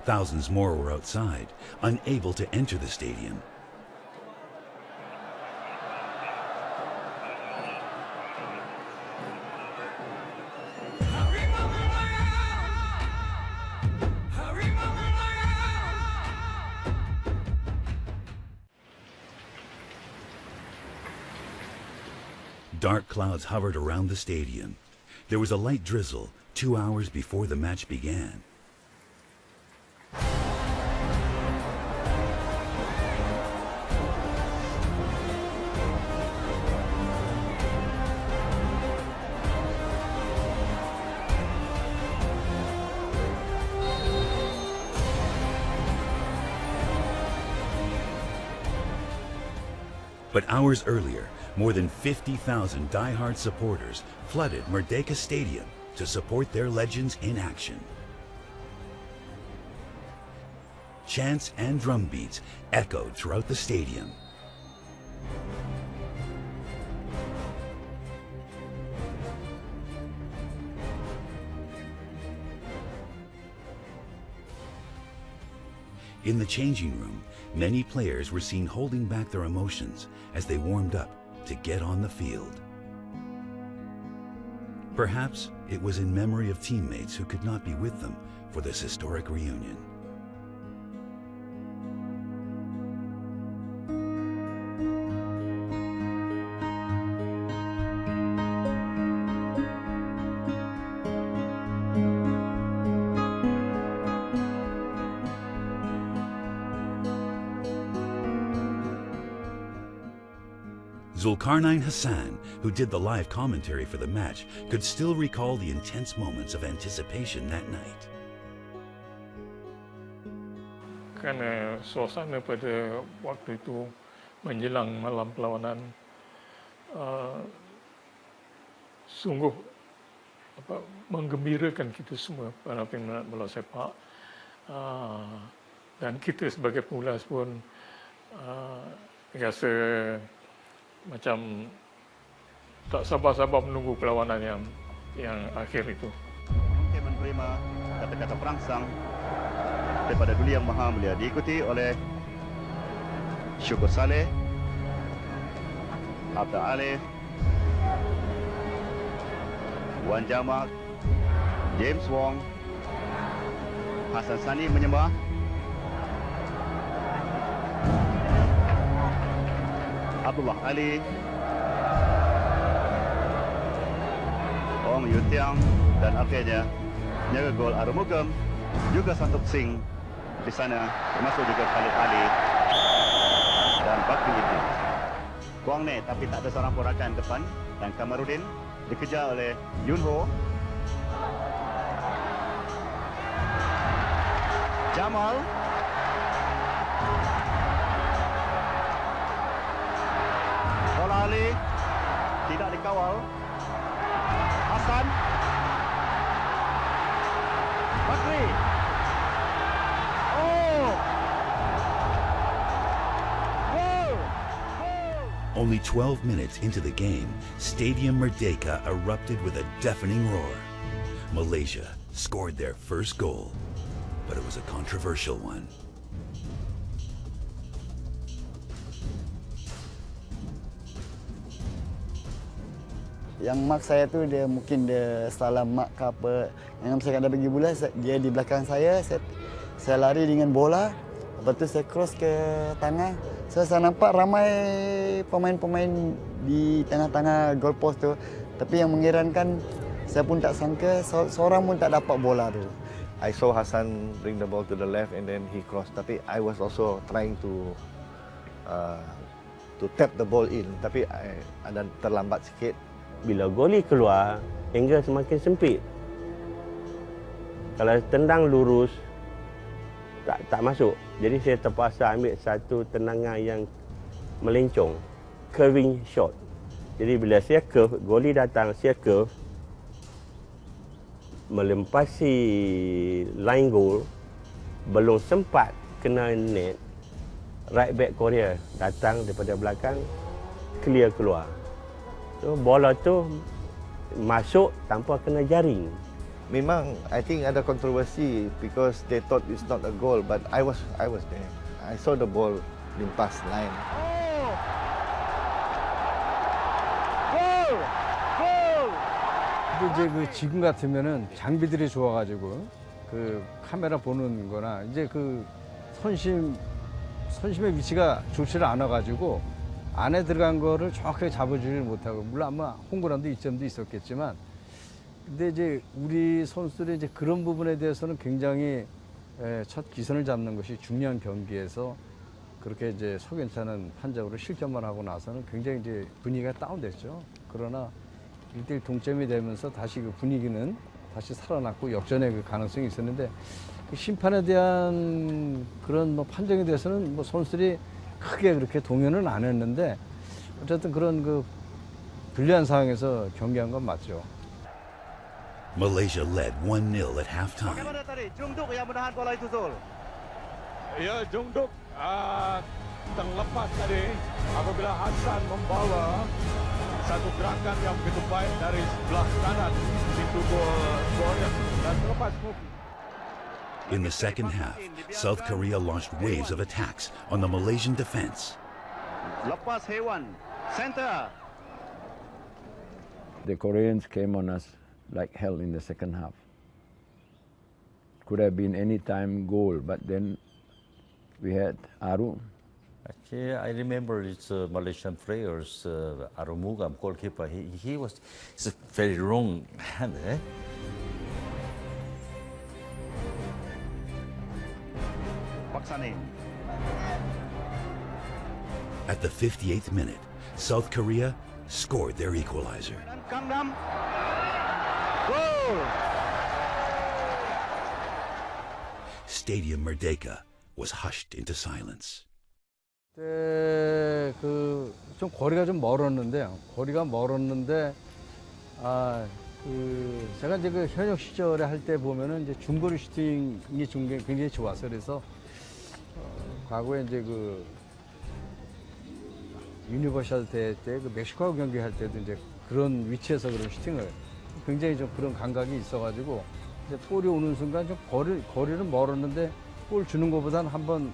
S6: Thousands more were outside, unable to enter the stadium.
S12: Harimau Malaya! Harimau Malaya!
S6: Dark clouds hovered around the stadium. There was a light drizzle 2 hours before the match began. But hours earlier, more than 50,000 die-hard supporters flooded Merdeka Stadium to support their legends in action. Chants and drum beats echoed throughout the stadium. In the changing room, many players were seen holding back their emotions as they warmed up to get on the field. Perhaps it was in memory of teammates who could not be with them for this historic reunion. Zulkarnain Hassan, who did the live commentary for the match, could still recall the intense moments of anticipation that night.
S16: Kerana suasana pada waktu itu menjelang malam perlawanan sungguh menggembirakan kita semua para peminat bola sepak, dan kita sebagai pengulas pun rasa macam tak sabar-sabar menunggu perlawanan yang akhir itu.
S18: Mungkin menerima kata-kata perangsang daripada Duli Yang Maha Mulia, diikuti oleh Syukur Saleh, Abda Alif, Wan Jamak, James Wong, Hasan Sani menyembah, Abdullah Ali, Ong Yutiang, dan akhirnya penjaga gol Arumugam juga Santuk Singh di sana, termasuk juga Khalid Ali dan Bakri Idris. Kuang Ne, tapi tak ada seorang pun rakan depan, dan Kamarudin dikejar oleh Yun Ho. Jamal, bola Ali tidak dikawal. Hasan, Bakri. Oh! Goal!
S6: Only 12 minutes into the game, Stadium Merdeka erupted with a deafening roar. Malaysia scored their first goal, but it was a controversial one.
S14: Yang mark saya tu dia mungkin dia salah mark ke apa. Yang saya kena bagi bola, dia di belakang saya lari dengan bola. Lepas tu saya cross ke tengah. So, saya nampak ramai pemain-pemain di tengah-tengah goal post tu. Tapi yang mengherankan, saya pun tak sangka seorang pun tak dapat bola tu.
S1: I saw Hassan bring the ball to the left and then he crossed. Tapi I was also trying to tap the ball in. Tapi ada terlambat sikit.
S13: Bila goli keluar, angle semakin sempit. Kalau tendang lurus, tak masuk. Jadi saya terpaksa ambil satu tendangan yang melencong, curving shot. Jadi bila saya curve, goli datang, saya curve, melempasi line goal, belum sempat kena net, right back Korea datang daripada belakang, clear keluar. So bola tu masuk tanpa kena jaring.
S1: Memang I think ada kontroversi because they thought it's not a goal, but I was there. I saw the ball limpas line.
S19: 근데 이제 그 지금 같으면은 장비들이 좋아가지고 그 카메라 보는 거나 이제 그 선심의 위치가 좋지를 않아가지고 안에 들어간 거를 정확하게 잡아주지를 못하고, 물론 아마 홍구란도 이점도 있었겠지만, 근데 이제 우리 선수들이 이제 그런 부분에 대해서는 굉장히 첫 기선을 잡는 것이 중요한 경기에서 그렇게 이제 석연찮은 판정으로 실점만 하고 나서는 굉장히 이제 분위기가 다운됐죠. 그러나 1대1 동점이 되면서 다시 그 분위기는 다시 살아났고 역전의 그 가능성이 있었는데, 그 심판에 대한 그런 뭐 판정에 대해서는 뭐 선수들이 크게 그렇게 동요는 안 했는데, 어쨌든 그런 그 불리한 상황에서 경기한 건 맞죠.
S6: Malaysia led 1-0 at halftime.
S2: Bagaimana tadi? Jungduk yang menahan bola itu, Zul. Ya, Jungduk terlepas tadi apabila Hasan membawa satu gerakan yang begitu baik dari sebelah kanan di tubuh Korea dan terlepas Muki.
S6: In the second half, South Korea launched waves of attacks on the Malaysian defense.
S18: Lepas Hewan, center.
S5: The Koreans came on us like hell in the second half. Could have been any time goal, but then we had Aru.
S17: Actually, I remember it's Malaysian players, Arumugam, goalkeeper. It's a very wrong hand.
S6: At the 58th minute, South Korea scored their equalizer.
S18: Gangnam. Goal.
S6: Stadium Merdeka was hushed into silence.
S19: 그때 좀 거리가 좀 멀었는데요. 제가 이제 그 현역 시절에 할 때 보면은 이제 중거리 슈팅이 굉장히 좋았어요. 그래서 과거에 이제 그 유니버셜 대회 때 그 멕시코하고 경기할 때도 이제 그런 위치에서 그런 슈팅을 굉장히 좀 그런 감각이 있어가지고 이제 볼이 오는 순간 좀 거리는 멀었는데 볼 주는 것보다는 한번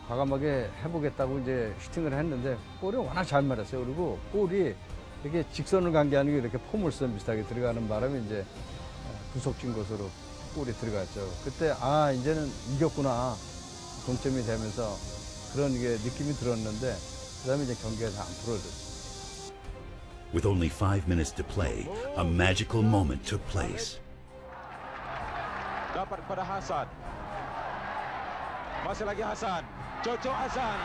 S19: 과감하게 해보겠다고 이제 슈팅을 했는데 볼이 워낙 잘 맞았어요. 그리고 볼이 이렇게 직선을 간 게 아니고 이렇게 포물선 비슷하게 들어가는 바람에 이제 구속진 곳으로 볼이 들어갔죠. 그때 이제는 이겼구나, 동점이 되면서 그런 게 느낌이 들었는데 그다음에 이제 경기가 다 안 풀어졌죠.
S6: With only 5 minutes to play, a magical moment took place.
S2: Dapat pada Hasan. Masih lagi Hasan. Cocok Hasan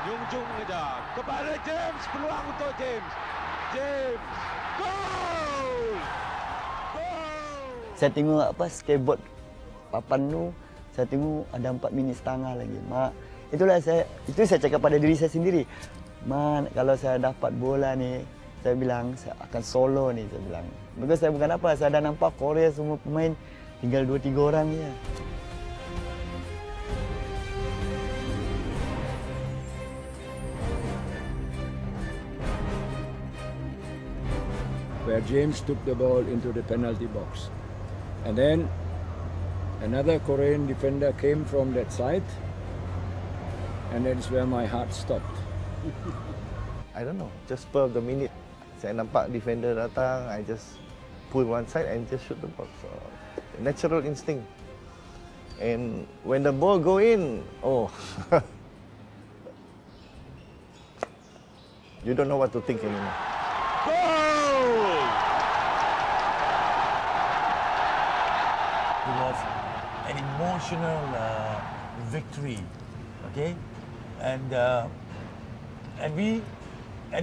S2: nyungjung saja kepada James, peluang untuk James. Gol!
S14: Saya tengok skateboard papan tu, saya tengok ada 4 minit setengah lagi. Itu saya cakap pada diri saya sendiri. Kalau saya dapat bola ni, saya bilang saya akan solo ni, saya bilang. Maka saya bukan apa, saya dah nampak Korea semua pemain tinggal 2-3 orang je.
S5: Where James took the ball into the penalty box. And then another Korean defender came from that side, and that's where my heart stopped.
S1: I don't know, just per the minute. Saya nampak defender datang, I just pull one side and just shoot the ball. So, natural instinct. And when the ball go in, you don't know what to think anymore.
S2: Goal!
S10: It was an emotional victory, okay, and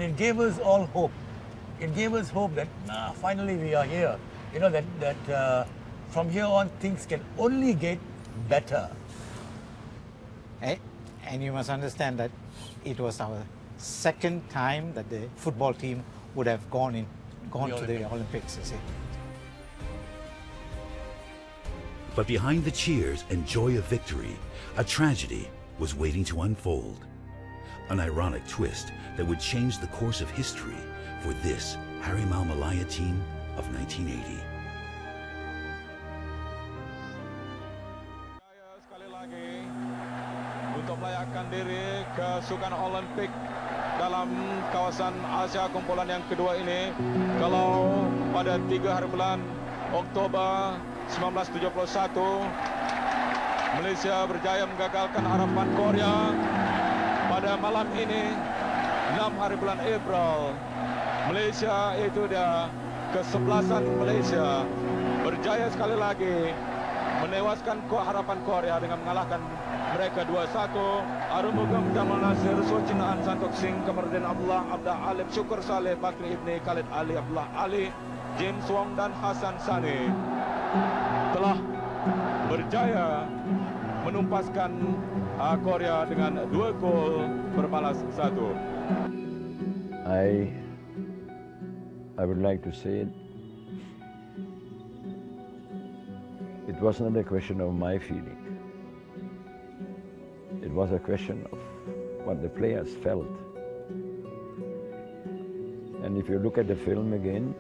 S10: it gave us all hope. It gave us hope that finally we are here. You know that from here on things can only get better.
S9: And you must understand that it was our second time that the football team would have gone to the Olympics. You see.
S6: But behind the cheers and joy of victory, a tragedy was waiting to unfold. An ironic twist that would change the course of history for this Harimau Malaya team of 1980.
S2: Sekali lagi untuk melayakkan diri ke Sukan Olimpik dalam kawasan Asia kumpulan yang kedua ini. Kalau pada 3 hari bulan Oktober 1971 Malaysia berjaya menggagalkan harapan Korea, pada malam ini 6 hari bulan April Malaysia, itu dia kesebelasan Malaysia, berjaya sekali lagi menewaskan harapan Korea dengan mengalahkan mereka 2-1. Arumugam Jamal Nasir, Sucinaan Santok Singh, Kamarudin Abdullah, Abdah Alif, Syukur Saleh, Bakri Ibni, Khalid Ali, Abdullah Ali, James Wong dan Hasan Sani telah berjaya menumpaskan Korea dengan 2 gol berbalas 1.
S5: I would like to say it was not a question of my feeling. It was a question of what the players felt. And if you look at the film again,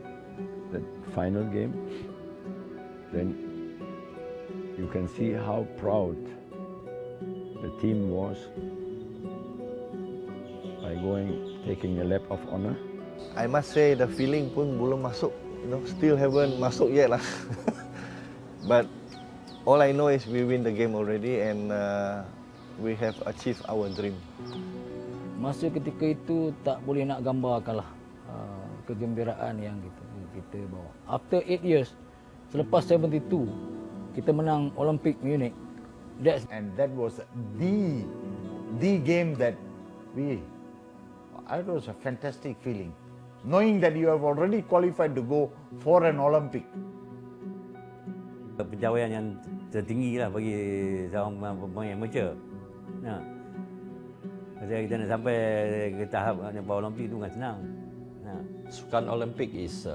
S5: the final game, then you can see how proud the team was by taking a lap of honor.
S1: I must say the feeling pun belum masuk, still haven't masuk yet lah. But all I know is we win the game already and we have achieved our dream.
S8: Masa ketika itu tak boleh nak gambarkanlah kegembiraan yang kita bawa. After 8 years, selepas 72, kita menang Olympic Munich.
S4: And that was the game that it was a fantastic feeling. Knowing that you have already qualified to go for an Olympic.
S7: Pencapaian yang tertinggi lah bagi seorang pemain amateur. Nah, maksudnya kita nak sampai ke tahap Olimpik itu bukan senang. Nah.
S3: Sukan Olimpik is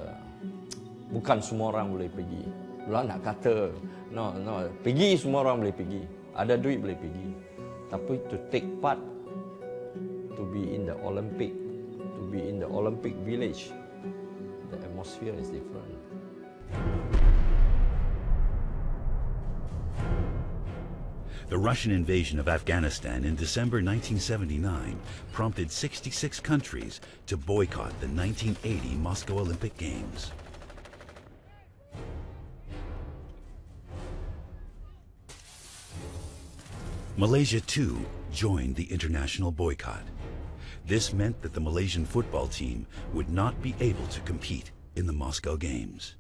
S3: bukan semua orang boleh pergi. Belum nak kata no, pergi semua orang boleh pergi. Ada duit boleh pergi. Tapi to take part, to be in the Olympic, to be in the Olympic village, the atmosphere is different.
S6: The Russian invasion of Afghanistan in December 1979 prompted 66 countries to boycott the 1980 Moscow Olympic Games. Malaysia too joined the international boycott. This meant that the Malaysian football team would not be able to compete in the Moscow Games.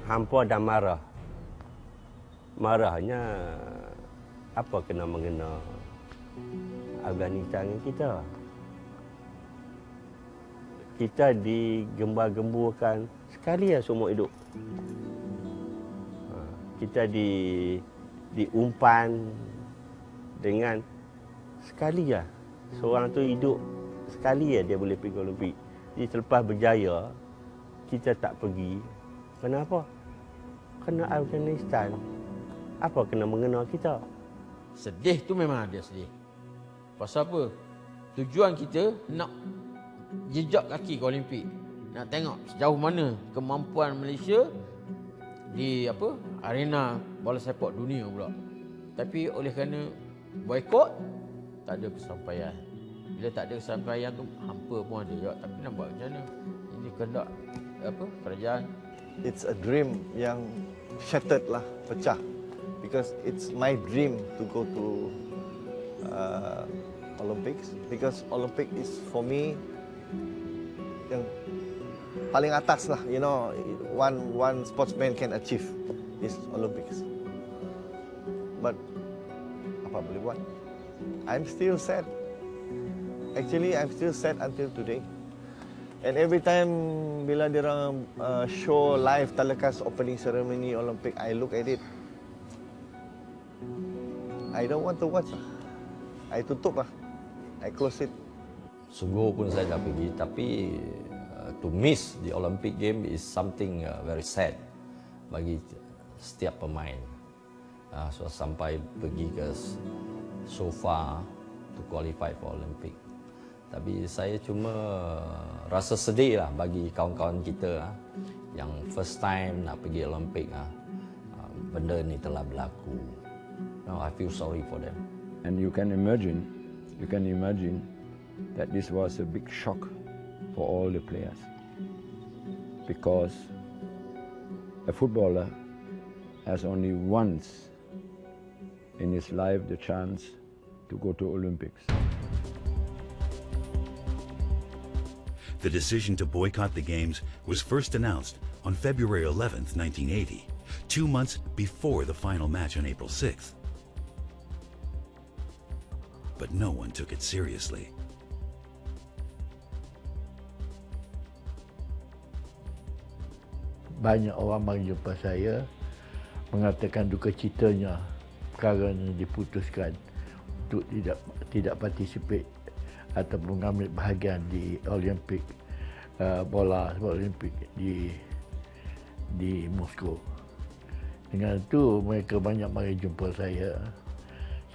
S13: Hampa dan marah. Marahnya apa kena mengena Afghanistan kita. Kita digembar-gemburkan sekali ya seumur hidup. Kita diumpan dengan sekali ya. Seorang tu hidup sekali ya dia boleh pergi Olimpik. Jadi selepas berjaya, kita tak pergi. Kenapa? Kena Afghanistan. Apa kena mengena kita?
S11: Sedih tu memang ada sedih. Pasal apa? Tujuan kita nak jejak kaki ke Olimpik. Nak tengok sejauh mana kemampuan Malaysia di arena bola sepak dunia pula. Tapi oleh kerana boikot, tak ada kesampaian. Bila tak ada kesampaian tu hampa pun ada juga. Tapi nak buat macam mana? Ini kehendak kerajaan.
S1: It's a dream yang shattered lah, pecah. Because it's my dream to go to Olympics. Because Olympic is for me yang paling atas lah, one sportsman can achieve is Olympics. But apa boleh buat? I'm still sad. Actually, I'm still sad until today. And every time bila dia orang show live telecast opening ceremony Olympic, I look at it. I don't want to watch. I tutup lah. I close it.
S3: Sungguh pun saya dah pergi, tapi to miss the Olympic game is something very sad bagi setiap pemain. So sampai pergi ke so far to qualify for Olympic. Tapi saya cuma rasa sedih lah bagi kawan-kawan kita yang first time nak pergi Olympic, benda ni telah berlaku. No, I feel sorry for them.
S5: And you can imagine that this was a big shock for all the players, because a footballer has only once in his life the chance to go to Olympics.
S6: The decision to boycott the Games was first announced on February 11, 1980, 2 months before the final match on April 6th. But no one took it seriously.
S15: Banyak orang mari jumpa saya mengatakan duka citanya kerana diputuskan untuk tidak participate ataupun mengambil bahagian di Olimpik bola Olimpik di Moskow. Dengan itu mereka banyak mari jumpa saya.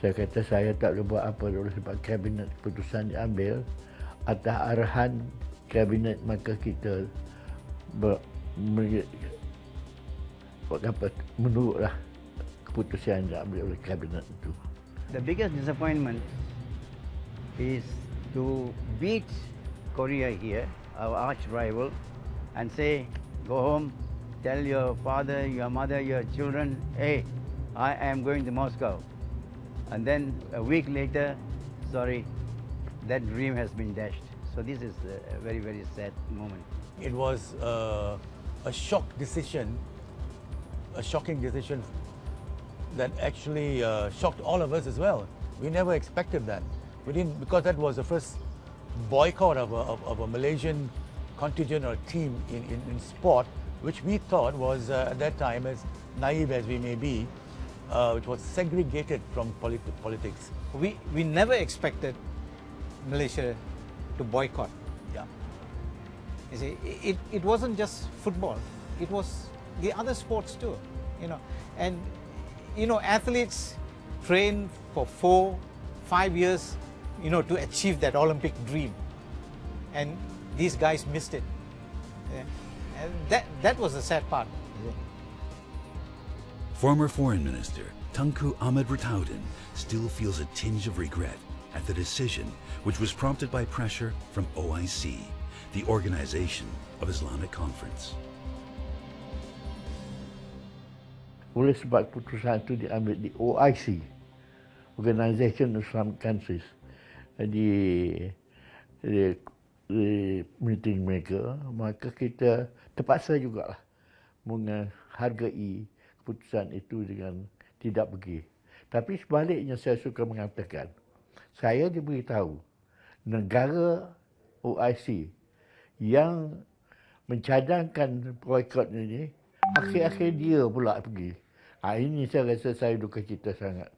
S15: Saya kata saya tak boleh buat apa dulu sebab kabinet keputusan diambil atas arahan kabinet, maka kita menurutlah keputusan yang diambil oleh kabinet itu.
S22: The biggest disappointment is to beat Korea here, our arch rival, and say, go home, tell your father, your mother, your children, hey, I am going to Moscow. And then a week later, sorry, that dream has been dashed. So this is a very, very sad moment.
S10: It was a shocking decision that actually shocked all of us as well. We never expected that. We didn't, because that was the first boycott of a Malaysian contingent or team in sport, which we thought was at that time, as naive as we may be, which was segregated from politics.
S9: We never expected Malaysia to boycott.
S10: Yeah.
S9: You see, it wasn't just football; it was the other sports too. And athletes train for 4-5 years, to achieve that Olympic dream, and these guys missed it. Yeah. And that was the sad part.
S6: Former Foreign Minister Tunku Ahmad Rataudin still feels a tinge of regret at the decision, which was prompted by pressure from OIC, the Organization of Islamic Conference.
S15: Oleh sebab keputusan itu diambil di OIC, Organization of Islamic Countries, di meeting mereka, maka kita terpaksa jugalah menghargai keputusan itu dengan tidak pergi. Tapi sebaliknya saya suka mengatakan, saya diberitahu negara OIC yang mencadangkan boikot ini, akhir-akhir dia pula pergi. Ini saya rasa saya duka cita sangat.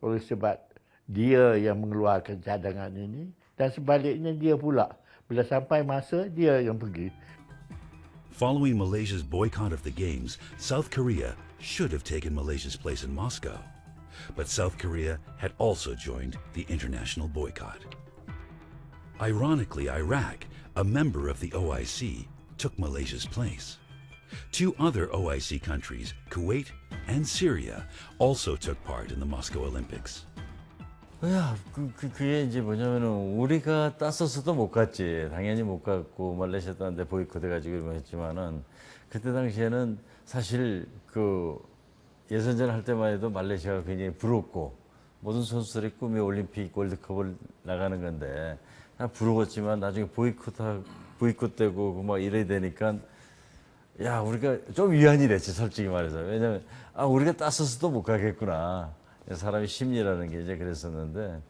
S15: Oleh sebab dia yang mengeluarkan cadangan ini, dan sebaliknya dia pula, bila sampai masa dia yang pergi.
S6: Following Malaysia's boycott of the Games, South Korea should have taken Malaysia's place in Moscow. But South Korea had also joined the international boycott. Ironically, Iraq, a member of the OIC, took Malaysia's place. 2 other OIC countries, Kuwait and Syria, also took part in the Moscow Olympics.
S17: 그게 이제 뭐냐면은 우리가 땄었어도 못 갔지. 당연히 못 갔고 말레이시아한테 보이콧해가지고 했지만은 그때 당시에는 사실 그 예선전 할 때만 해도 말레이시아가 굉장히 부럽고 모든 선수들의 꿈이 올림픽 월드컵을 나가는 건데 다 부러웠지만 나중에 보이콧되고 막 이래야 되니까 야 우리가 좀 위안이 됐지 솔직히 말해서. 왜냐면 우리가 땄었어도 못 가겠구나. 사람의 심리라는 게 이제 그랬었는데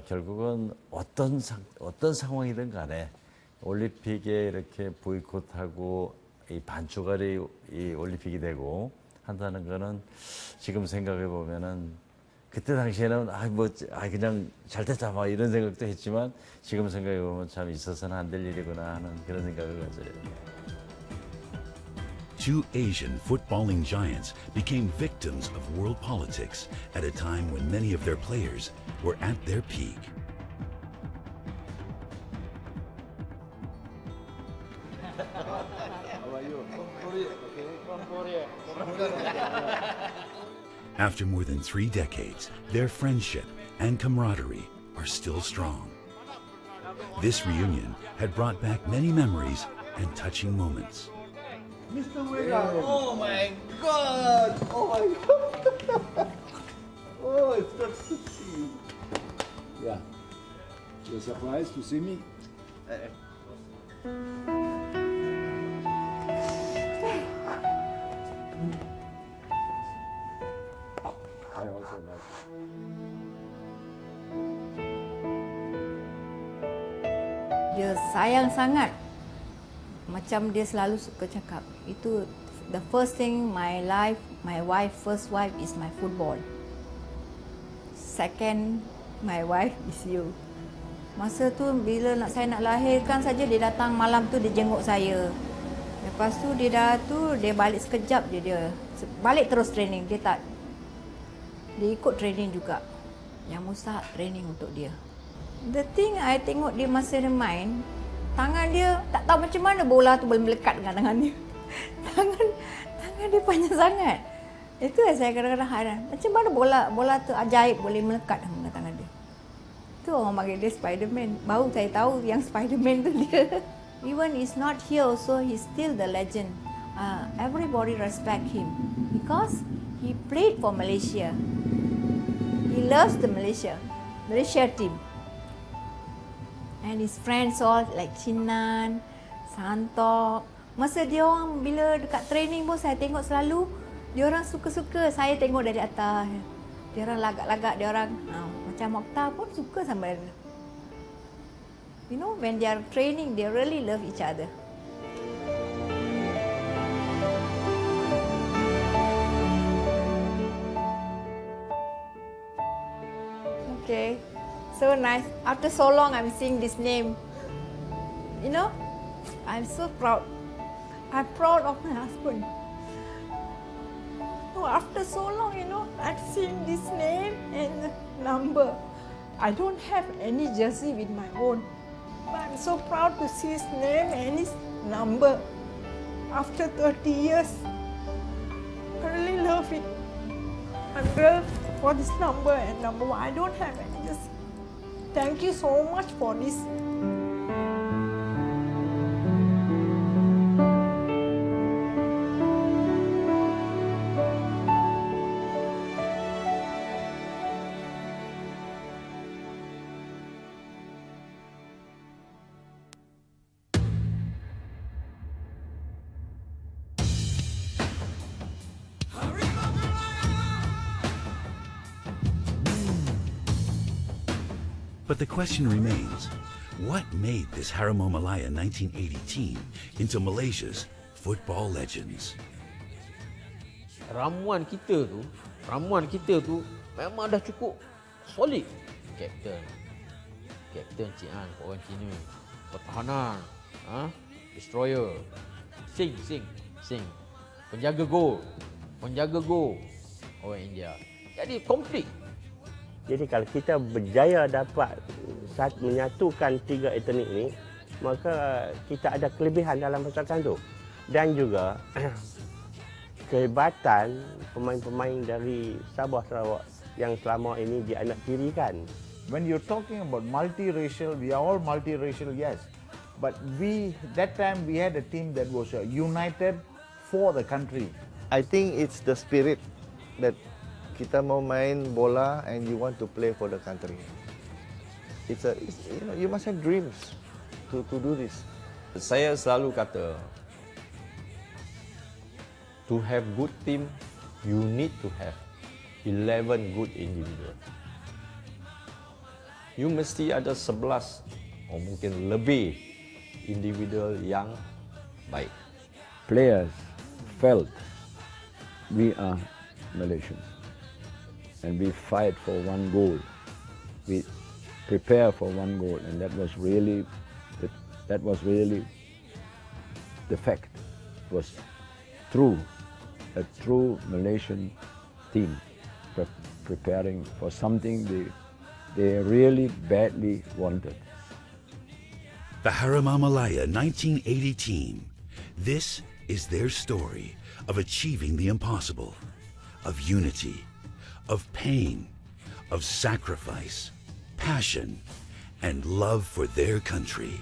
S17: 결국은 어떤 상황이든 간에 올림픽에 이렇게 보이콧하고 이 반초가리 이 올림픽이 되고 한다는 거는 지금 생각해 보면은 그때 당시에는 그냥 잘 됐다 막 이런 생각도 했지만 지금 생각해 보면 참 있어서는 안 될 일이구나 하는 그런 생각을 가져요.
S6: two Asian footballing giants became victims of world politics at a time when many of their players were at their peak. After more than 3 decades, their friendship and camaraderie are still strong. This reunion had brought back many memories and touching moments.
S12: Mr. Wegan. Oh my God! Oh my God! Oh, it's good to see you.
S5: Yeah. You're surprised to see me? I also like it.
S20: Dia sayang sangat. Macam dia selalu suka cakap, itu the first thing my first wife is my football. Second, my wife is you. Masa tu bila saya nak lahirkan saja, dia datang malam tu, dia jenguk saya. Lepas tu dia balik sekejap je dia. Balik terus training, dia ikut training juga. Yang Mustahak training untuk dia. The thing I tengok dia masa dia main, tangan dia tak tahu macam mana bola tu boleh melekat dengan tangan dia. tangan dia panjang sangat. Itu yang saya kadang-kadang heran. Macam mana bola tu ajaib boleh melekat dengan tangan dia. Itu orang panggil dia Spiderman. Baru saya tahu yang Spiderman tu dia. Even he's not here also, he's still the legend. Everybody respect him because he played for Malaysia. He loves the Malaysia team. And his friends all like Chinan, Santok. Masa dia orang bila dekat training pun saya tengok selalu dia orang suka-suka saya tengok dari atas. Dia orang lagak-lagak, dia orang macam Mokhtar pun suka sama dia. You know, when they are training, they really love each other. Okay. So nice. After so long, I'm seeing this name. You know, I'm so proud. I'm proud of my husband. So after so long, you know, I've seen this name and number. I don't have any jersey with my own. But I'm so proud to see his name and his number. After 30 years, I really love it. I'm grateful for this number and number one. I don't have any jersey. Thank you so much for this.
S6: But the question remains, what made this Harimau Malaya 1980 team into Malaysia's football legends?
S11: Ramuan kita tu memang dah cukup solid. Kapten Cik An, orang Cina. Pertahanan, destroyer. Sing. Penjaga gol, orang India. Jadi komplit.
S13: Jadi kalau kita berjaya dapat menyatukan 3 etnik ni, maka kita ada kelebihan dalam pasukan tu. Dan juga kehebatan pemain-pemain dari Sabah Sarawak yang selama ini dianaktirikan.
S4: When you're talking about multiracial, we are all multiracial, yes. But that time we had a team that was united for the country.
S1: I think it's the spirit that kita mau main bola and you want to play for the country. You must have dreams to do this.
S3: Saya selalu kata, to have good team, you need to have 11 good individual. You mesti ada 11 atau mungkin lebih individual yang baik.
S5: Players felt we are Malaysians and we fight for one goal. We prepare for one goal, and that was really the fact. Was a true Malaysian team preparing for something they really badly wanted.
S6: The Harimau Malaya 1980 team. This is their story of achieving the impossible, of unity, of pain, of sacrifice, passion, and love for their country.